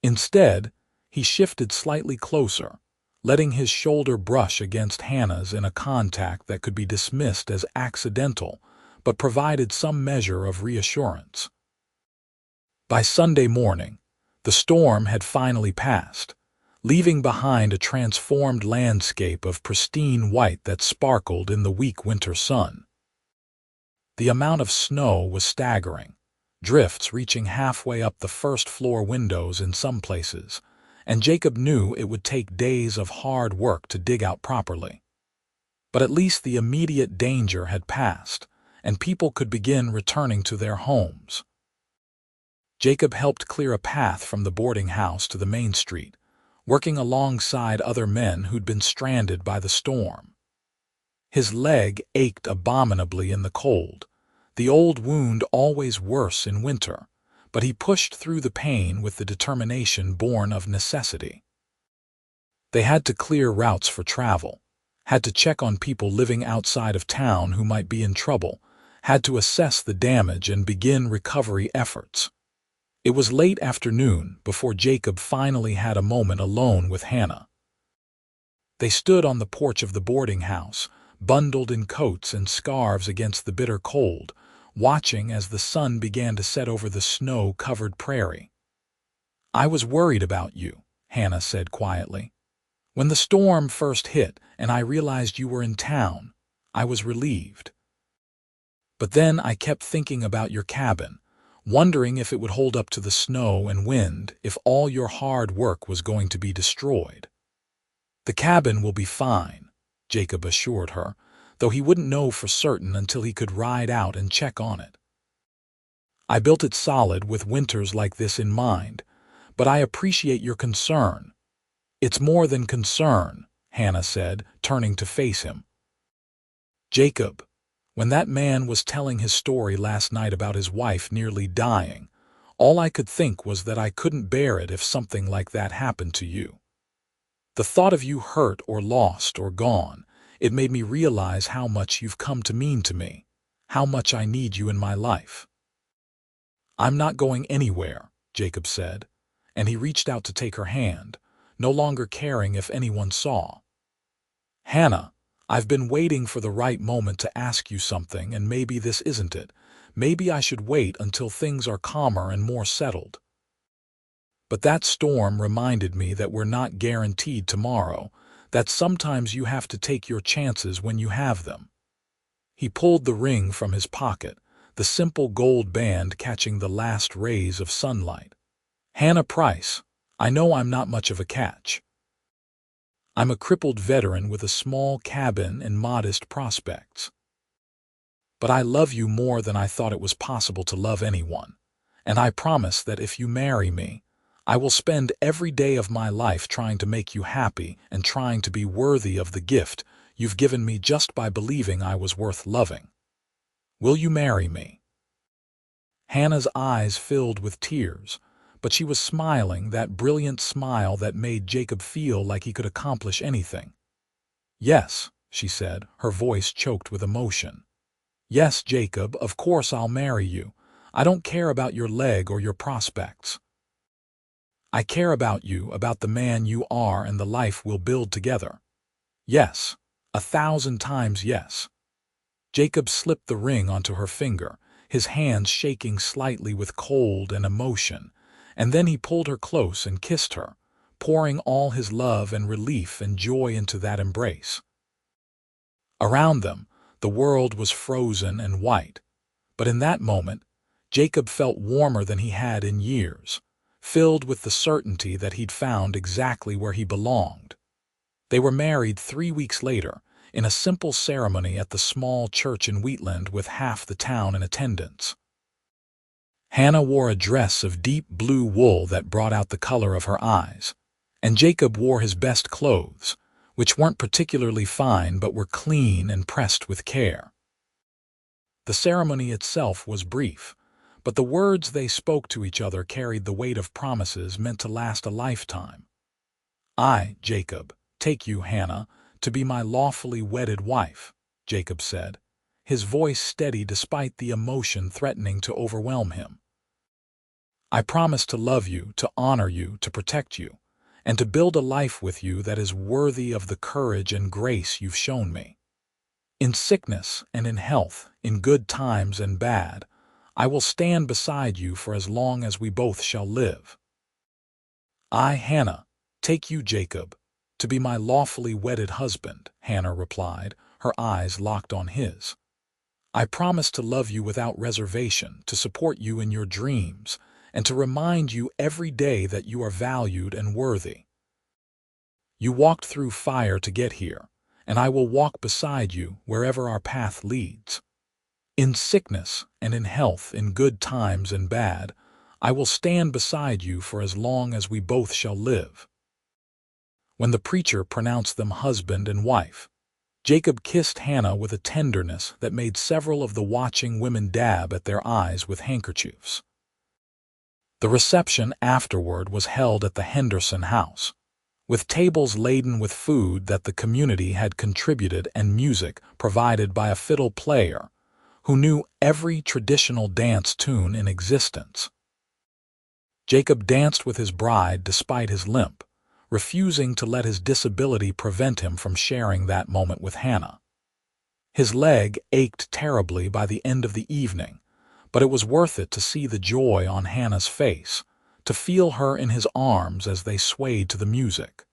Speaker 1: Instead, he shifted slightly closer, letting his shoulder brush against Hannah's in a contact that could be dismissed as accidental, but provided some measure of reassurance. By Sunday morning, the storm had finally passed, leaving behind a transformed landscape of pristine white that sparkled in the weak winter sun. The amount of snow was staggering, drifts reaching halfway up the first-floor windows in some places, and Jacob knew it would take days of hard work to dig out properly. But at least the immediate danger had passed, and people could begin returning to their homes. Jacob helped clear a path from the boarding house to the main street, working alongside other men who'd been stranded by the storm. His leg ached abominably in the cold, the old wound always worse in winter, but he pushed through the pain with the determination born of necessity. They had to clear routes for travel, had to check on people living outside of town who might be in trouble, had to assess the damage and begin recovery efforts. It was late afternoon before Jacob finally had a moment alone with Hannah. They stood on the porch of the boarding house, bundled in coats and scarves against the bitter cold, watching as the sun began to set over the snow-covered prairie. "I was worried about you," Hannah said quietly. "When the storm first hit and I realized you were in town, I was relieved. But then I kept thinking about your cabin, wondering if it would hold up to the snow and wind, if all your hard work was going to be destroyed." "The cabin will be fine," Jacob assured her, though he wouldn't know for certain until he could ride out and check on it. "I built it solid with winters like this in mind, but I appreciate your concern." "It's more than concern," Hannah said, turning to face him. "Jacob, when that man was telling his story last night about his wife nearly dying, all I could think was that I couldn't bear it if something like that happened to you. The thought of you hurt or lost or gone, it made me realize how much you've come to mean to me, how much I need you in my life." "I'm not going anywhere," Jacob said, and he reached out to take her hand, no longer caring if anyone saw. "Hannah, I've been waiting for the right moment to ask you something, and maybe this isn't it. Maybe I should wait until things are calmer and more settled. But that storm reminded me that we're not guaranteed tomorrow, that sometimes you have to take your chances when you have them." He pulled the ring from his pocket, the simple gold band catching the last rays of sunlight. "Hannah Price, I know I'm not much of a catch. I'm a crippled veteran with a small cabin and modest prospects. But I love you more than I thought it was possible to love anyone, and I promise that if you marry me, I will spend every day of my life trying to make you happy and trying to be worthy of the gift you've given me just by believing I was worth loving. Will you marry me?" Hannah's eyes filled with tears, but she was smiling, that brilliant smile that made Jacob feel like he could accomplish anything. "Yes," she said, her voice choked with emotion. "Yes, Jacob, of course I'll marry you. I don't care about your leg or your prospects. I care about you, about the man you are and the life we'll build together. Yes, 1,000 times yes." Jacob slipped the ring onto her finger, his hands shaking slightly with cold and emotion, and then he pulled her close and kissed her, pouring all his love and relief and joy into that embrace. Around them, the world was frozen and white, but in that moment, Jacob felt warmer than he had in years, filled with the certainty that he'd found exactly where he belonged. They were married 3 weeks later, in a simple ceremony at the small church in Wheatland with half the town in attendance. Hannah wore a dress of deep blue wool that brought out the color of her eyes, and Jacob wore his best clothes, which weren't particularly fine but were clean and pressed with care. The ceremony itself was brief, but the words they spoke to each other carried the weight of promises meant to last a lifetime. "I, Jacob, take you, Hannah, to be my lawfully wedded wife," Jacob said, his voice steady despite the emotion threatening to overwhelm him. "I promise to love you, to honor you, to protect you, and to build a life with you that is worthy of the courage and grace you've shown me. In sickness and in health, in good times and bad, I will stand beside you for as long as we both shall live. I, Hannah, take you, Jacob, to be my lawfully wedded husband," Hannah replied, her eyes locked on his. "I promise to love you without reservation, to support you in your dreams, and to remind you every day that you are valued and worthy. You walked through fire to get here, and I will walk beside you wherever our path leads. In sickness and in health, in good times and bad, I will stand beside you for as long as we both shall live." When the preacher pronounced them husband and wife, Jacob kissed Hannah with a tenderness that made several of the watching women dab at their eyes with handkerchiefs. The reception afterward was held at the Henderson house, with tables laden with food that the community had contributed and music provided by a fiddle player who knew every traditional dance tune in existence. Jacob danced with his bride despite his limp, refusing to let his disability prevent him from sharing that moment with Hannah. His leg ached terribly by the end of the evening, but it was worth it to see the joy on Hannah's face, to feel her in his arms as they swayed to the music.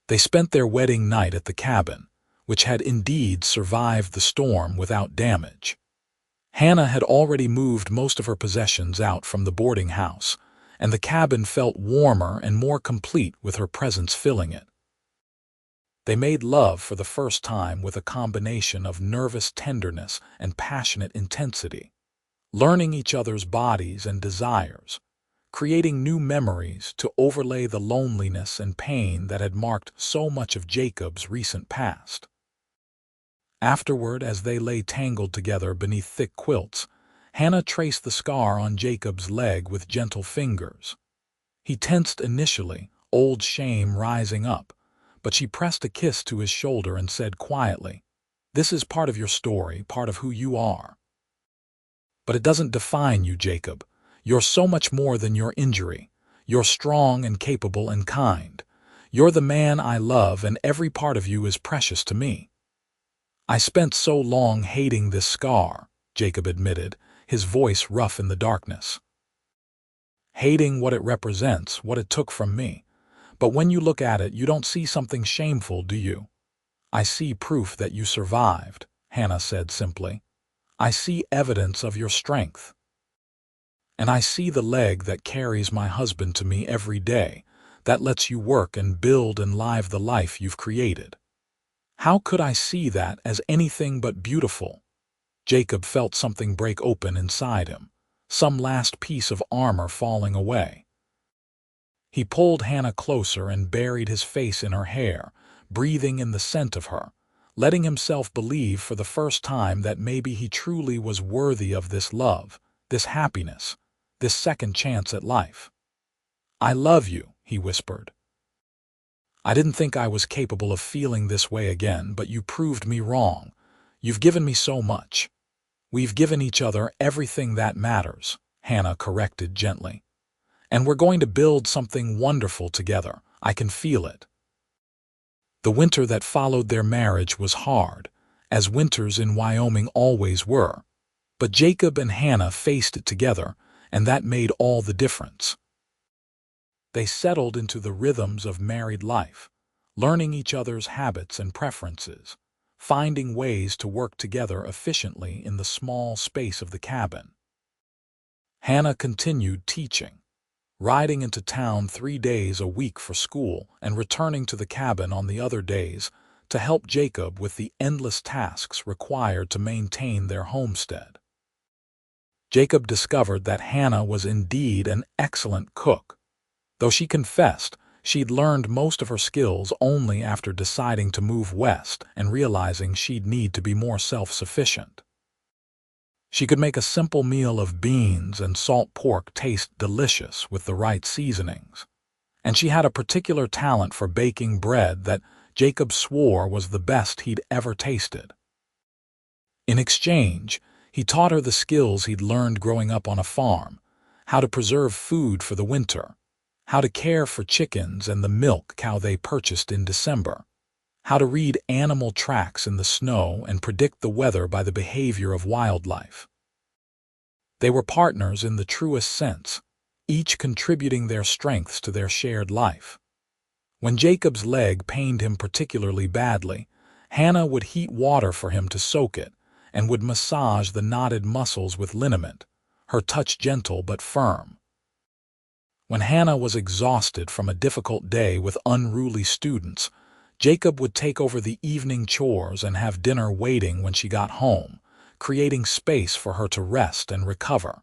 Speaker 1: They spent their wedding night at the cabin, which had indeed survived the storm without damage. Hannah had already moved most of her possessions out from the boarding house, and the cabin felt warmer and more complete with her presence filling it. They made love for the first time with a combination of nervous tenderness and passionate intensity, learning each other's bodies and desires, creating new memories to overlay the loneliness and pain that had marked so much of Jacob's recent past. Afterward, as they lay tangled together beneath thick quilts, Hannah traced the scar on Jacob's leg with gentle fingers. He tensed initially, old shame rising up, but she pressed a kiss to his shoulder and said quietly, "This is part of your story, part of who you are. But it doesn't define you, Jacob. You're so much more than your injury. You're strong and capable and kind. You're the man I love, and every part of you is precious to me." "I spent so long hating this scar," Jacob admitted, his voice rough in the darkness. "Hating what it represents, what it took from me. But when you look at it, you don't see something shameful, do you?" "I see proof that you survived," Hannah said simply. I see evidence of your strength. And I see the leg that carries my husband to me every day, that lets you work and build and live the life you've created. How could I see that as anything but beautiful? Jacob felt something break open inside him, some last piece of armor falling away. He pulled Hannah closer and buried his face in her hair, breathing in the scent of her, letting himself believe for the first time that maybe he truly was worthy of this love, this happiness, this second chance at life. "I love you," he whispered. "I didn't think I was capable of feeling this way again, but you proved me wrong. You've given me so much." "We've given each other everything that matters," Hannah corrected gently. "And we're going to build something wonderful together. I can feel it." The winter that followed their marriage was hard, as winters in Wyoming always were. But Jacob and Hannah faced it together, and that made all the difference. They settled into the rhythms of married life, learning each other's habits and preferences, finding ways to work together efficiently in the small space of the cabin. Hannah continued teaching, riding into town 3 days a week for school and returning to the cabin on the other days to help Jacob with the endless tasks required to maintain their homestead. Jacob discovered that Hannah was indeed an excellent cook, though she confessed she'd learned most of her skills only after deciding to move west and realizing she'd need to be more self-sufficient. She could make a simple meal of beans and salt pork taste delicious with the right seasonings, and she had a particular talent for baking bread that Jacob swore was the best he'd ever tasted. In exchange, he taught her the skills he'd learned growing up on a farm, how to preserve food for the winter, how to care for chickens and the milk cow they purchased in December, how to read animal tracks in the snow and predict the weather by the behavior of wildlife. They were partners in the truest sense, each contributing their strengths to their shared life. When Jacob's leg pained him particularly badly, Hannah would heat water for him to soak it and would massage the knotted muscles with liniment, her touch gentle but firm. When Hannah was exhausted from a difficult day with unruly students, Jacob would take over the evening chores and have dinner waiting when she got home, creating space for her to rest and recover.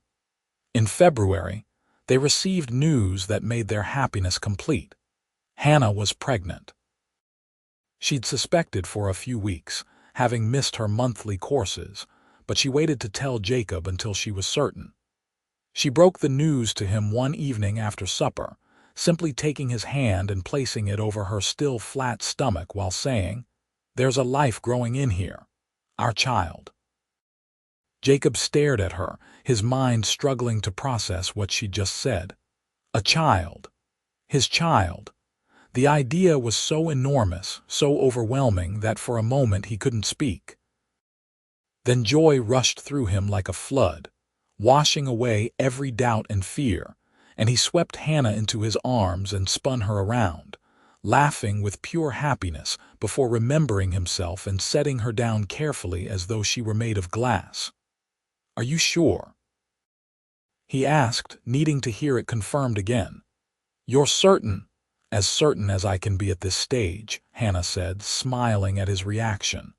Speaker 1: In February, they received news that made their happiness complete. Hannah was pregnant. She'd suspected for a few weeks, having missed her monthly courses, but she waited to tell Jacob until she was certain. She broke the news to him one evening after supper, simply taking his hand and placing it over her still flat stomach while saying, "There's a life growing in here, our child." Jacob stared at her, his mind struggling to process what she'd just said. A child. His child. The idea was so enormous, so overwhelming that for a moment he couldn't speak. Then joy rushed through him like a flood, washing away every doubt and fear, and he swept Hannah into his arms and spun her around, laughing with pure happiness before remembering himself and setting her down carefully as though she were made of glass. "Are you sure?" he asked, needing to hear it confirmed again. "You're certain?" "As certain as I can be at this stage," Hannah said, smiling at his reaction.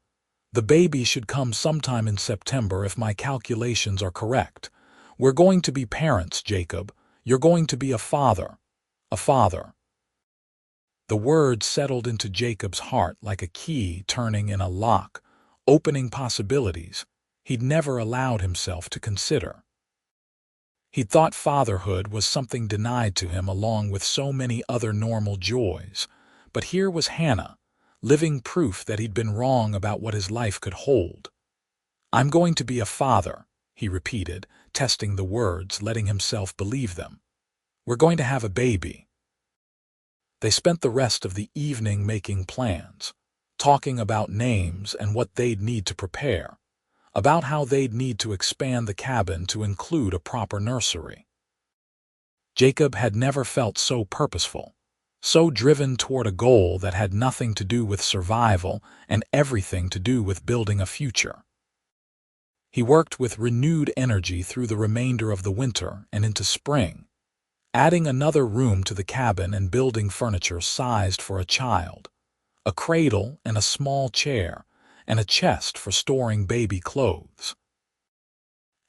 Speaker 1: "The baby should come sometime in September if my calculations are correct. We're going to be parents, Jacob. You're going to be a father. A father." The word settled into Jacob's heart like a key turning in a lock, opening possibilities he'd never allowed himself to consider. He thought fatherhood was something denied to him along with so many other normal joys, but here was Hannah, living proof that he'd been wrong about what his life could hold. "I'm going to be a father," he repeated, testing the words, letting himself believe them. "We're going to have a baby." They spent the rest of the evening making plans, talking about names and what they'd need to prepare, about how they'd need to expand the cabin to include a proper nursery. Jacob had never felt so purposeful, so driven toward a goal that had nothing to do with survival and everything to do with building a future. He worked with renewed energy through the remainder of the winter and into spring, adding another room to the cabin and building furniture sized for a child, a cradle and a small chair, and a chest for storing baby clothes.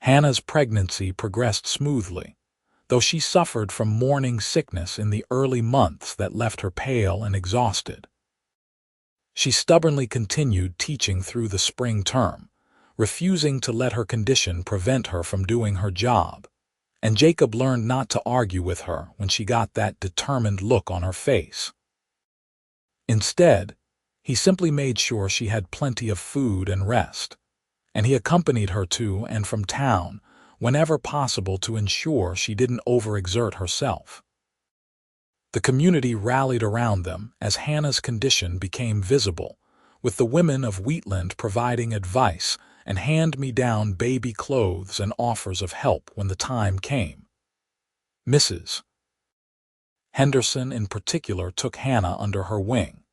Speaker 1: Hannah's pregnancy progressed smoothly, though she suffered from morning sickness in the early months that left her pale and exhausted. She stubbornly continued teaching through the spring term, refusing to let her condition prevent her from doing her job, and Jacob learned not to argue with her when she got that determined look on her face. Instead, he simply made sure she had plenty of food and rest, and he accompanied her to and from town whenever possible to ensure she didn't overexert herself. The community rallied around them as Hannah's condition became visible, with the women of Wheatland providing advice and hand-me-down baby clothes and offers of help when the time came. Mrs. Henderson in particular took Hannah under her wing,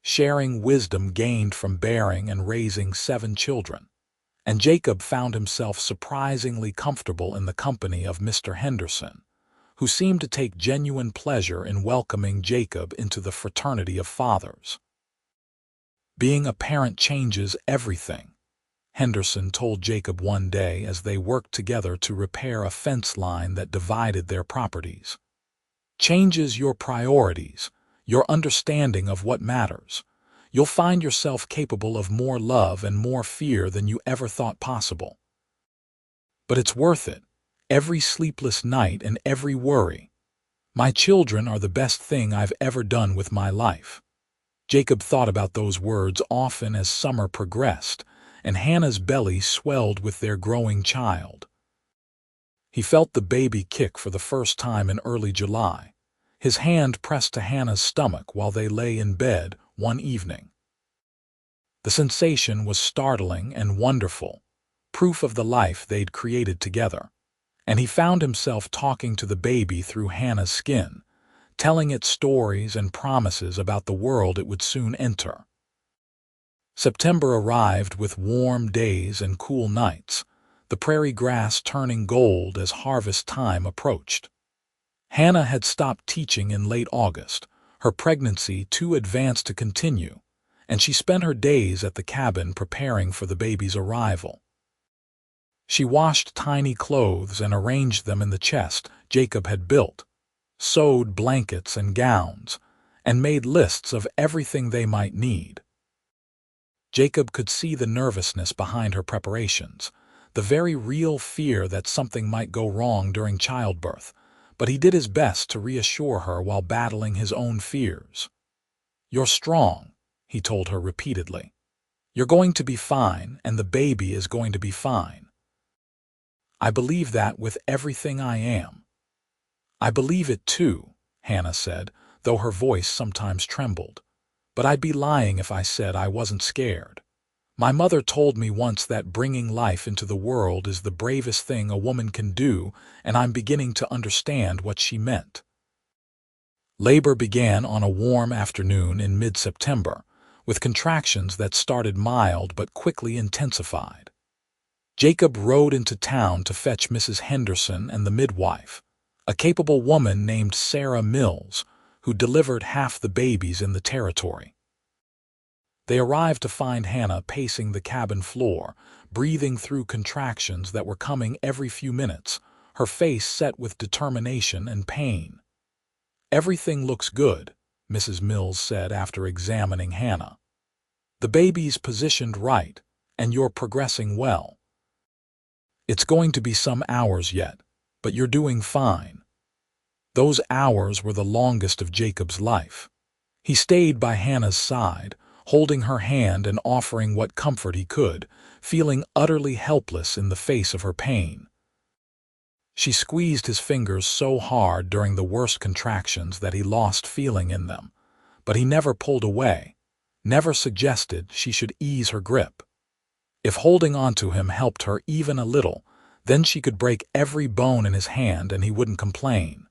Speaker 1: sharing wisdom gained from bearing and raising 7 children, and Jacob found himself surprisingly comfortable in the company of Mr. Henderson, who seemed to take genuine pleasure in welcoming Jacob into the fraternity of fathers. "Being a parent changes everything," Henderson told Jacob one day as they worked together to repair a fence line that divided their properties. "Changes your priorities, your understanding of what matters. You'll find yourself capable of more love and more fear than you ever thought possible. But it's worth it, every sleepless night and every worry. My children are the best thing I've ever done with my life." Jacob thought about those words often as summer progressed, and Hannah's belly swelled with their growing child. He felt the baby kick for the first time in early July, his hand pressed to Hannah's stomach while they lay in bed one evening. The sensation was startling and wonderful, proof of the life they'd created together, and he found himself talking to the baby through Hannah's skin, telling it stories and promises about the world it would soon enter. September arrived with warm days and cool nights, the prairie grass turning gold as harvest time approached. Hannah had stopped teaching in late August, her pregnancy too advanced to continue, and she spent her days at the cabin preparing for the baby's arrival. She washed tiny clothes and arranged them in the chest Jacob had built, sewed blankets and gowns, and made lists of everything they might need. Jacob could see the nervousness behind her preparations, the very real fear that something might go wrong during childbirth, but he did his best to reassure her while battling his own fears. "You're strong," he told her repeatedly. "You're going to be fine, and the baby is going to be fine. I believe that with everything I am." "I believe it too," Hannah said, though her voice sometimes trembled. "But I'd be lying if I said I wasn't scared. My mother told me once that bringing life into the world is the bravest thing a woman can do, and I'm beginning to understand what she meant." Labor began on a warm afternoon in mid-September, with contractions that started mild but quickly intensified. Jacob rode into town to fetch Mrs. Henderson and the midwife, a capable woman named Sarah Mills, who delivered half the babies in the territory. They arrived to find Hannah pacing the cabin floor, breathing through contractions that were coming every few minutes, her face set with determination and pain. "Everything looks good," Mrs. Mills said after examining Hannah. "The baby's positioned right, and you're progressing well. It's going to be some hours yet, but you're doing fine." Those hours were the longest of Jacob's life. He stayed by Hannah's side, holding her hand and offering what comfort he could, feeling utterly helpless in the face of her pain. She squeezed his fingers so hard during the worst contractions that he lost feeling in them, but he never pulled away, never suggested she should ease her grip. If holding on to him helped her even a little, then she could break every bone in his hand and he wouldn't complain.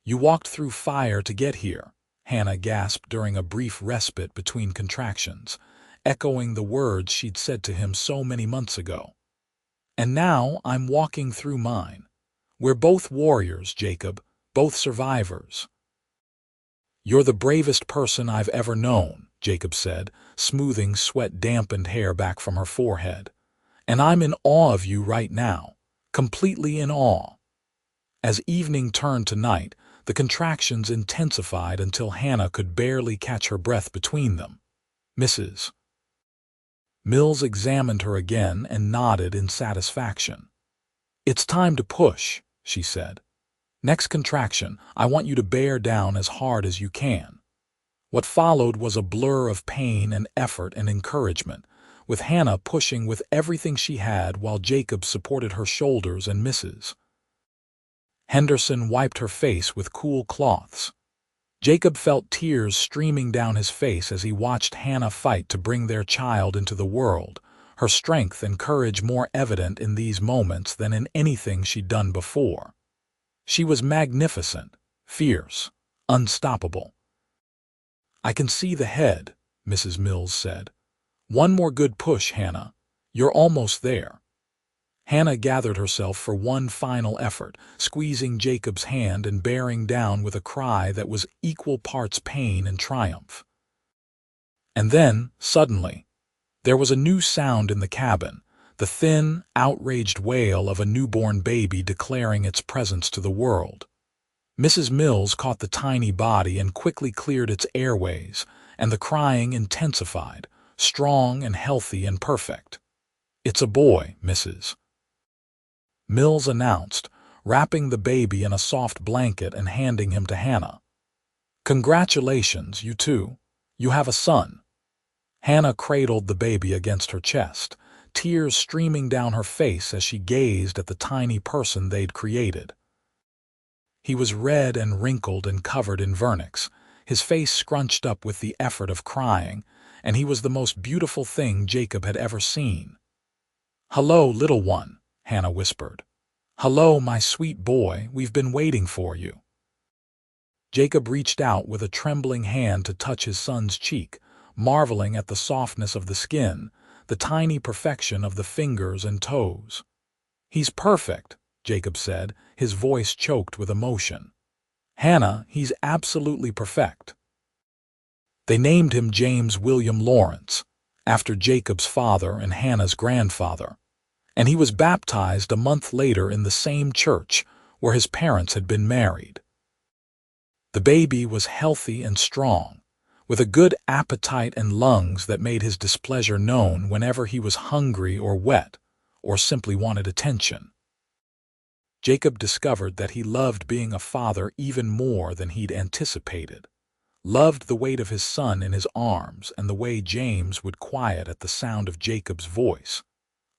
Speaker 1: "You walked through fire to get here," Hannah gasped during a brief respite between contractions, echoing the words she'd said to him so many months ago. And now I'm walking through mine. We're both warriors, Jacob, both survivors. You're the bravest person I've ever known, Jacob said, smoothing sweat-dampened hair back from her forehead. And I'm in awe of you right now, completely in awe. As evening turned to night, the contractions intensified until Hannah could barely catch her breath between them. Mrs. Mills examined her again and nodded in satisfaction. "It's time to push," she said. "Next contraction, I want you to bear down as hard as you can." What followed was a blur of pain and effort and encouragement, with Hannah pushing with everything she had while Jacob supported her shoulders and Mrs. Henderson wiped her face with cool cloths. Jacob felt tears streaming down his face as he watched Hannah fight to bring their child into the world, her strength and courage more evident in these moments than in anything she'd done before. She was magnificent, fierce, unstoppable. "I can see the head," Mrs. Mills said. "One more good push, Hannah. You're almost there." Hannah gathered herself for one final effort, squeezing Jacob's hand and bearing down with a cry that was equal parts pain and triumph. And then, suddenly, there was a new sound in the cabin, the thin, outraged wail of a newborn baby declaring its presence to the world. Mrs. Mills caught the tiny body and quickly cleared its airways, and the crying intensified, strong and healthy and perfect. "It's a boy, Mrs. Mills announced, wrapping the baby in a soft blanket and handing him to Hannah. "Congratulations, you two. You have a son." Hannah cradled the baby against her chest, tears streaming down her face as she gazed at the tiny person they'd created. He was red and wrinkled and covered in vernix, his face scrunched up with the effort of crying, and he was the most beautiful thing Jacob had ever seen. "Hello, little one," Hannah whispered. "Hello, my sweet boy, we've been waiting for you." Jacob reached out with a trembling hand to touch his son's cheek, marveling at the softness of the skin, the tiny perfection of the fingers and toes. "He's perfect," Jacob said, his voice choked with emotion. "Hannah, he's absolutely perfect." They named him James William Lawrence, after Jacob's father and Hannah's grandfather, and he was baptized a month later in the same church where his parents had been married. The baby was healthy and strong, with a good appetite and lungs that made his displeasure known whenever he was hungry or wet, or simply wanted attention. Jacob discovered that he loved being a father even more than he'd anticipated, loved the weight of his son in his arms and the way James would quiet at the sound of Jacob's voice,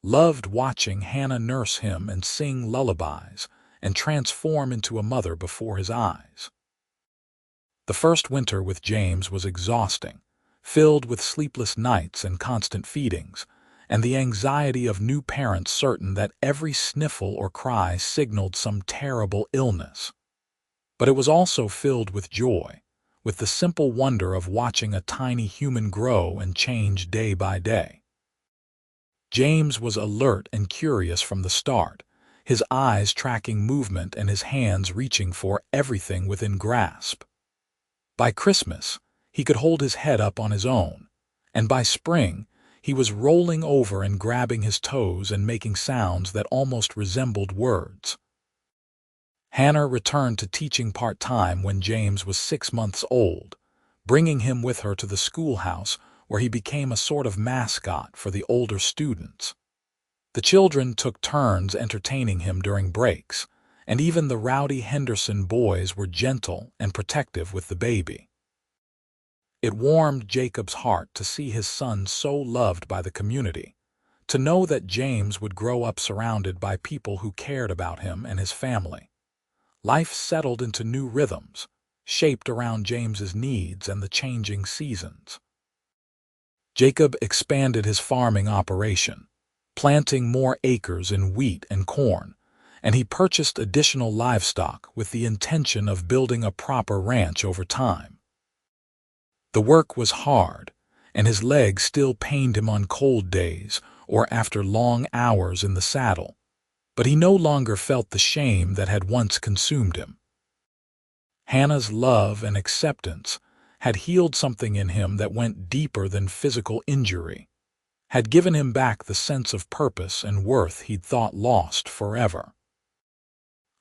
Speaker 1: loved watching Hannah nurse him and sing lullabies and transform into a mother before his eyes. The first winter with James was exhausting, filled with sleepless nights and constant feedings, and the anxiety of new parents certain that every sniffle or cry signaled some terrible illness. But it was also filled with joy, with the simple wonder of watching a tiny human grow and change day by day. James was alert and curious from the start, his eyes tracking movement and his hands reaching for everything within grasp. By Christmas, he could hold his head up on his own, and by spring, he was rolling over and grabbing his toes and making sounds that almost resembled words. Hannah returned to teaching part-time when James was 6 months old, bringing him with her to the schoolhouse where he became a sort of mascot for the older students. The children took turns entertaining him during breaks, and even the rowdy Henderson boys were gentle and protective with the baby. It warmed Jacob's heart to see his son so loved by the community, to know that James would grow up surrounded by people who cared about him and his family. Life settled into new rhythms, shaped around James's needs and the changing seasons. Jacob expanded his farming operation, planting more acres in wheat and corn, and he purchased additional livestock with the intention of building a proper ranch over time. The work was hard, and his legs still pained him on cold days or after long hours in the saddle, But he no longer felt the shame that had once consumed him. Hannah's love and acceptance had healed something in him that went deeper than physical injury, had given him back the sense of purpose and worth he'd thought lost forever.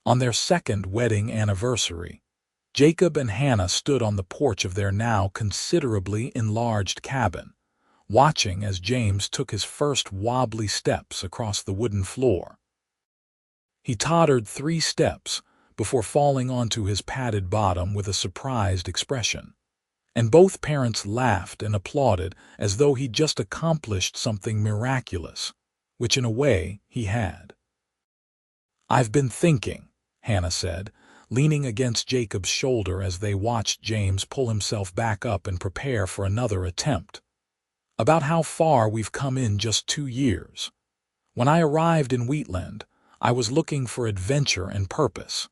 Speaker 1: On their second wedding anniversary, Jacob and Hannah stood on the porch of their now considerably enlarged cabin, watching as James took his first wobbly steps across the wooden floor. He tottered 3 steps before falling onto his padded bottom with a surprised expression, and both parents laughed and applauded as though he'd just accomplished something miraculous, which in a way he had. "I've been thinking," Hannah said, leaning against Jacob's shoulder as they watched James pull himself back up and prepare for another attempt, "about how far we've come in just 2 years. When I arrived in Wheatland, I was looking for adventure and purpose.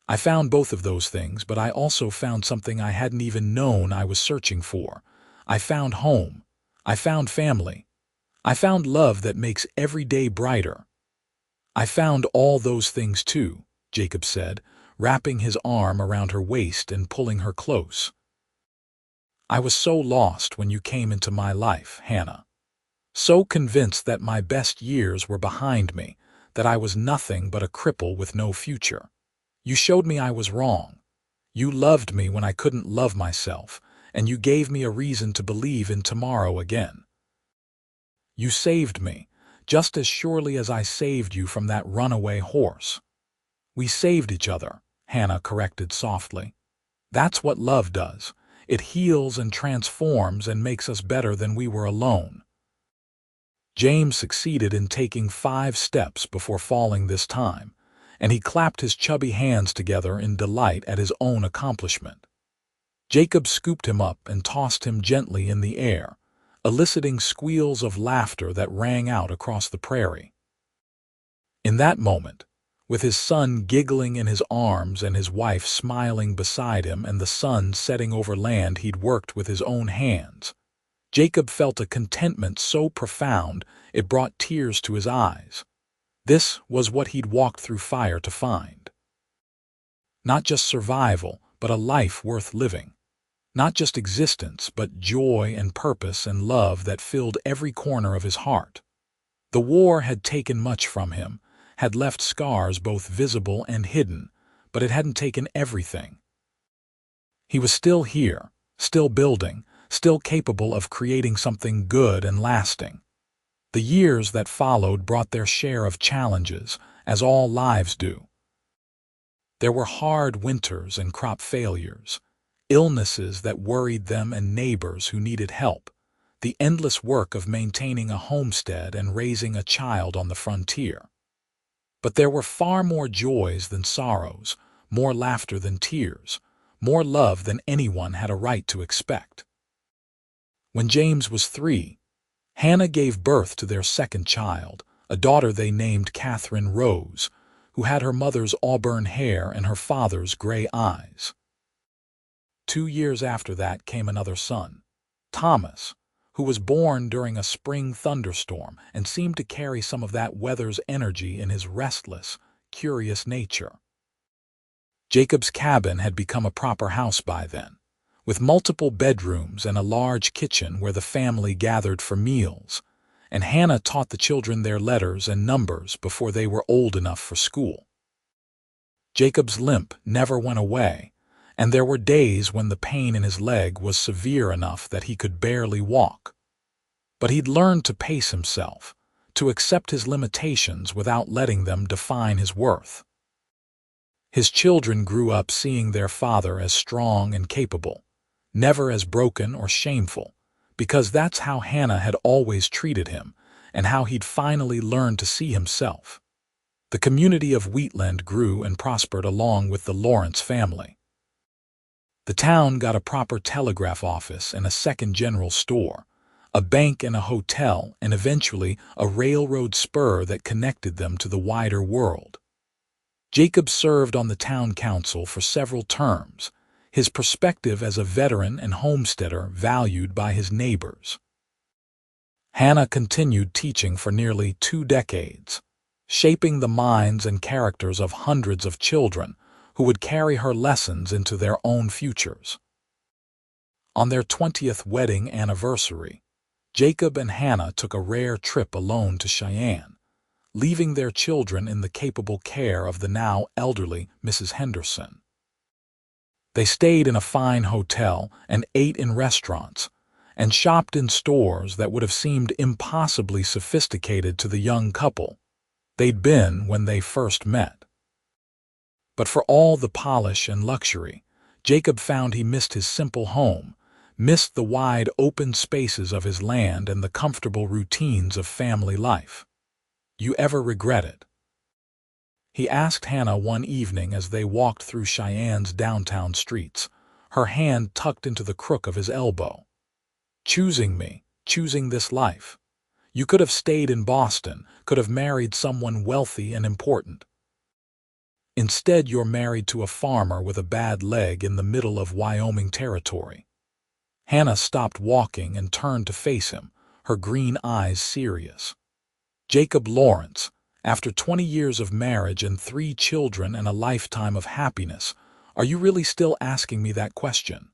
Speaker 1: I found both of those things, but I also found something I hadn't even known I was searching for. I found home. I found family. I found love that makes every day brighter." "I found all those things too," Jacob said, wrapping his arm around her waist and pulling her close. "I was so lost when you came into my life, Hannah. So convinced that my best years were behind me, that I was nothing but a cripple with no future. You showed me I was wrong. You loved me when I couldn't love myself, and you gave me a reason to believe in tomorrow again. You saved me, just as surely as I saved you from that runaway horse." "We saved each other," Hannah corrected softly. "That's what love does. It heals and transforms and makes us better than we were alone." James succeeded in taking 5 steps before falling this time, and he clapped his chubby hands together in delight at his own accomplishment. Jacob scooped him up and tossed him gently in the air, eliciting squeals of laughter that rang out across the prairie. In that moment, with his son giggling in his arms and his wife smiling beside him and the sun setting over land he'd worked with his own hands, Jacob felt a contentment so profound it brought tears to his eyes. This was what he'd walked through fire to find. Not just survival, but a life worth living. Not just existence, but joy and purpose and love that filled every corner of his heart. The war had taken much from him, had left scars both visible and hidden, but it hadn't taken everything. He was still here, still building, still capable of creating something good and lasting. The years that followed brought their share of challenges, as all lives do. There were hard winters and crop failures, illnesses that worried them and neighbors who needed help, the endless work of maintaining a homestead and raising a child on the frontier. But there were far more joys than sorrows, more laughter than tears, more love than anyone had a right to expect. When James was 3, Hannah gave birth to their second child, a daughter they named Catherine Rose, who had her mother's auburn hair and her father's gray eyes. 2 years after that came another son, Thomas, who was born during a spring thunderstorm and seemed to carry some of that weather's energy in his restless, curious nature. Jacob's cabin had become a proper house by then, with multiple bedrooms and a large kitchen where the family gathered for meals, and Hannah taught the children their letters and numbers before they were old enough for school. Jacob's limp never went away, and there were days when the pain in his leg was severe enough that he could barely walk. But he'd learned to pace himself, to accept his limitations without letting them define his worth. His children grew up seeing their father as strong and capable, never as broken or shameful, because that's how Hannah had always treated him and how he'd finally learned to see himself. The community of Wheatland grew and prospered along with the Lawrence family. The town got a proper telegraph office and a second general store, a bank and a hotel, and eventually a railroad spur that connected them to the wider world. Jacob served on the town council for several terms, his perspective as a veteran and homesteader valued by his neighbors. Hannah continued teaching for nearly 2 decades. shaping the minds and characters of hundreds of children who would carry her lessons into their own futures. On their 20th wedding anniversary, Jacob and Hannah took a rare trip alone to Cheyenne, leaving their children in the capable care of the now elderly Mrs. Henderson. They stayed in a fine hotel and ate in restaurants and shopped in stores that would have seemed impossibly sophisticated to the young couple they'd been when they first met. But for all the polish and luxury, Jacob found he missed his simple home, missed the wide open spaces of his land and the comfortable routines of family life. "You ever regret it?" he asked Hannah one evening as they walked through Cheyenne's downtown streets, her hand tucked into the crook of his elbow. "Choosing me, choosing this life. You could have stayed in Boston, could have married someone wealthy and important. Instead, you're married to a farmer with a bad leg in the middle of Wyoming territory." Hannah stopped walking and turned to face him, her green eyes serious. "Jacob Lawrence, after 20 years of marriage and 3 children and a lifetime of happiness, are you really still asking me that question?"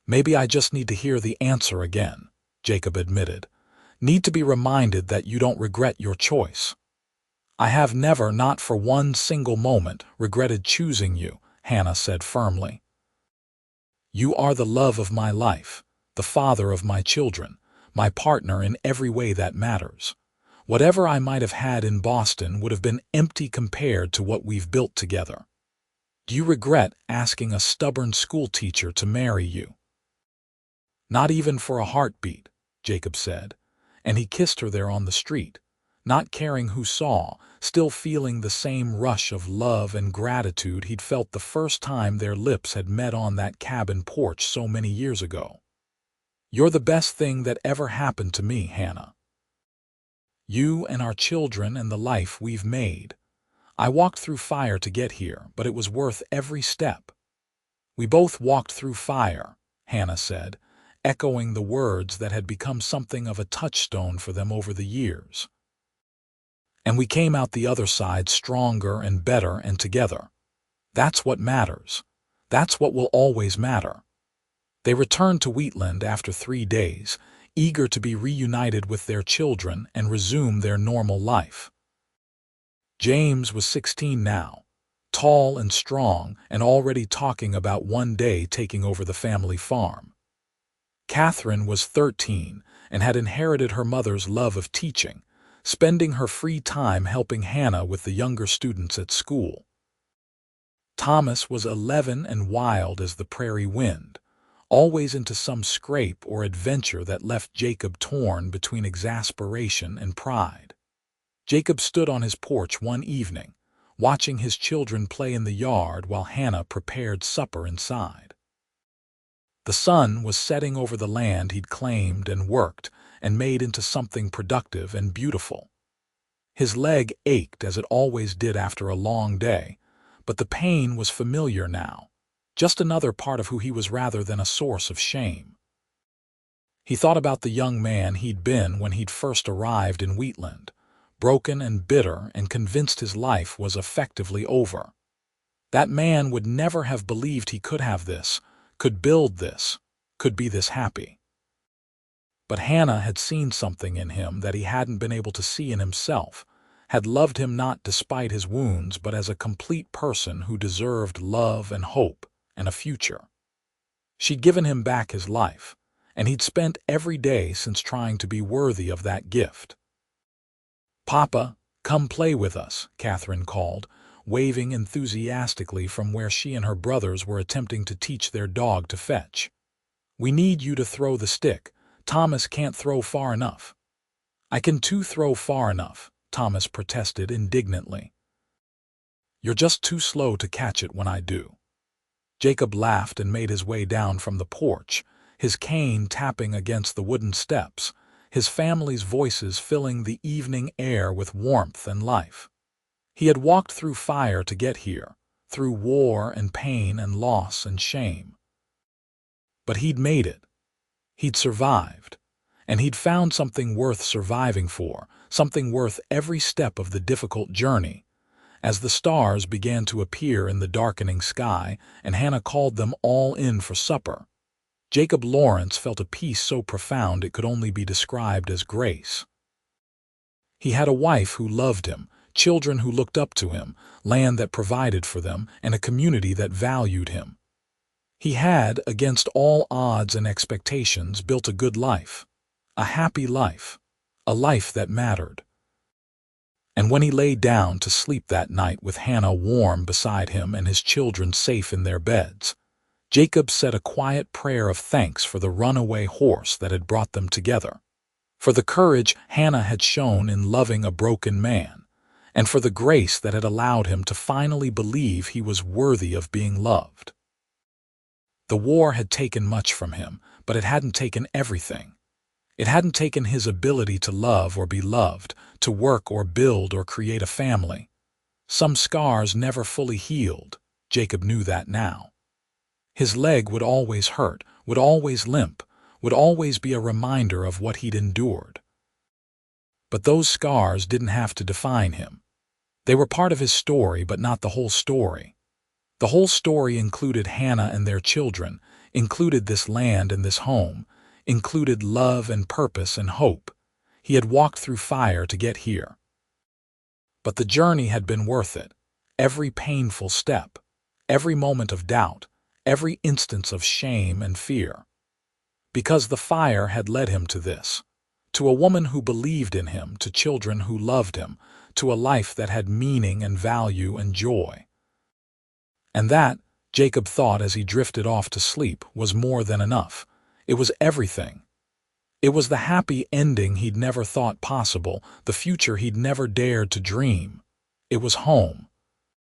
Speaker 1: "Maybe I just need to hear the answer again," Jacob admitted. "Need to be reminded that you don't regret your choice." "I have never, not for one single moment, regretted choosing you," Hannah said firmly. "You are the love of my life, the father of my children, my partner in every way that matters. Whatever I might have had in Boston would have been empty compared to what we've built together. Do you regret asking a stubborn schoolteacher to marry you?" "Not even for a heartbeat," Jacob said, and he kissed her there on the street, not caring who saw, still feeling the same rush of love and gratitude he'd felt the first time their lips had met on that cabin porch so many years ago. "You're the best thing that ever happened to me, Hannah. You and our children and the life we've made. I walked through fire to get here, but it was worth every step." "We both walked through fire," Hannah said, echoing the words that had become something of a touchstone for them over the years. "And we came out the other side stronger and better and together. That's what matters. That's what will always matter." They returned to Wheatland after 3 days, eager to be reunited with their children and resume their normal life. James was 16 now, tall and strong, and already talking about one day taking over the family farm. Catherine was 13 and had inherited her mother's love of teaching, spending her free time helping Hannah with the younger students at school. Thomas was 11 and wild as the prairie wind, always into some scrape or adventure that left Jacob torn between exasperation and pride. Jacob stood on his porch one evening, watching his children play in the yard while Hannah prepared supper inside. The sun was setting over the land he'd claimed and worked and made into something productive and beautiful. His leg ached as it always did after a long day, but the pain was familiar now, just another part of who he was rather than a source of shame. He thought about the young man he'd been when he'd first arrived in Wheatland, broken and bitter and convinced his life was effectively over. That man would never have believed he could have this, could build this, could be this happy. But Hannah had seen something in him that he hadn't been able to see in himself, had loved him not despite his wounds but as a complete person who deserved love and hope and a future. She'd given him back his life, and he'd spent every day since trying to be worthy of that gift. "Papa, come play with us," Catherine called, waving enthusiastically from where she and her brothers were attempting to teach their dog to fetch. "We need you to throw the stick. Thomas can't throw far enough." "I can too throw far enough," Thomas protested indignantly. "You're just too slow to catch it when I do." Jacob laughed and made his way down from the porch, his cane tapping against the wooden steps, his family's voices filling the evening air with warmth and life. He had walked through fire to get here, through war and pain and loss and shame. But he'd made it. He'd survived. And he'd found something worth surviving for, something worth every step of the difficult journey. As the stars began to appear in the darkening sky and Hannah called them all in for supper, Jacob Lawrence felt a peace so profound it could only be described as grace. He had a wife who loved him, children who looked up to him, land that provided for them, and a community that valued him. He had, against all odds and expectations, built a good life, a happy life, a life that mattered. And when he lay down to sleep that night with Hannah warm beside him and his children safe in their beds, Jacob said a quiet prayer of thanks for the runaway horse that had brought them together, for the courage Hannah had shown in loving a broken man, and for the grace that had allowed him to finally believe he was worthy of being loved. The war had taken much from him, but it hadn't taken everything. It hadn't taken his ability to love or be loved, to work or build or create a family. Some scars never fully healed. Jacob knew that now. His leg would always hurt, would always limp, would always be a reminder of what he'd endured. But those scars didn't have to define him. They were part of his story, but not the whole story. The whole story included Hannah and their children, included this land and this home, included love and purpose and hope. He had walked through fire to get here. But the journey had been worth it. Every painful step, every moment of doubt, every instance of shame and fear. Because the fire had led him to this, to a woman who believed in him, to children who loved him, to a life that had meaning and value and joy. And that, Jacob thought as he drifted off to sleep, was more than enough. It was everything. It was the happy ending he'd never thought possible, the future he'd never dared to dream. It was home.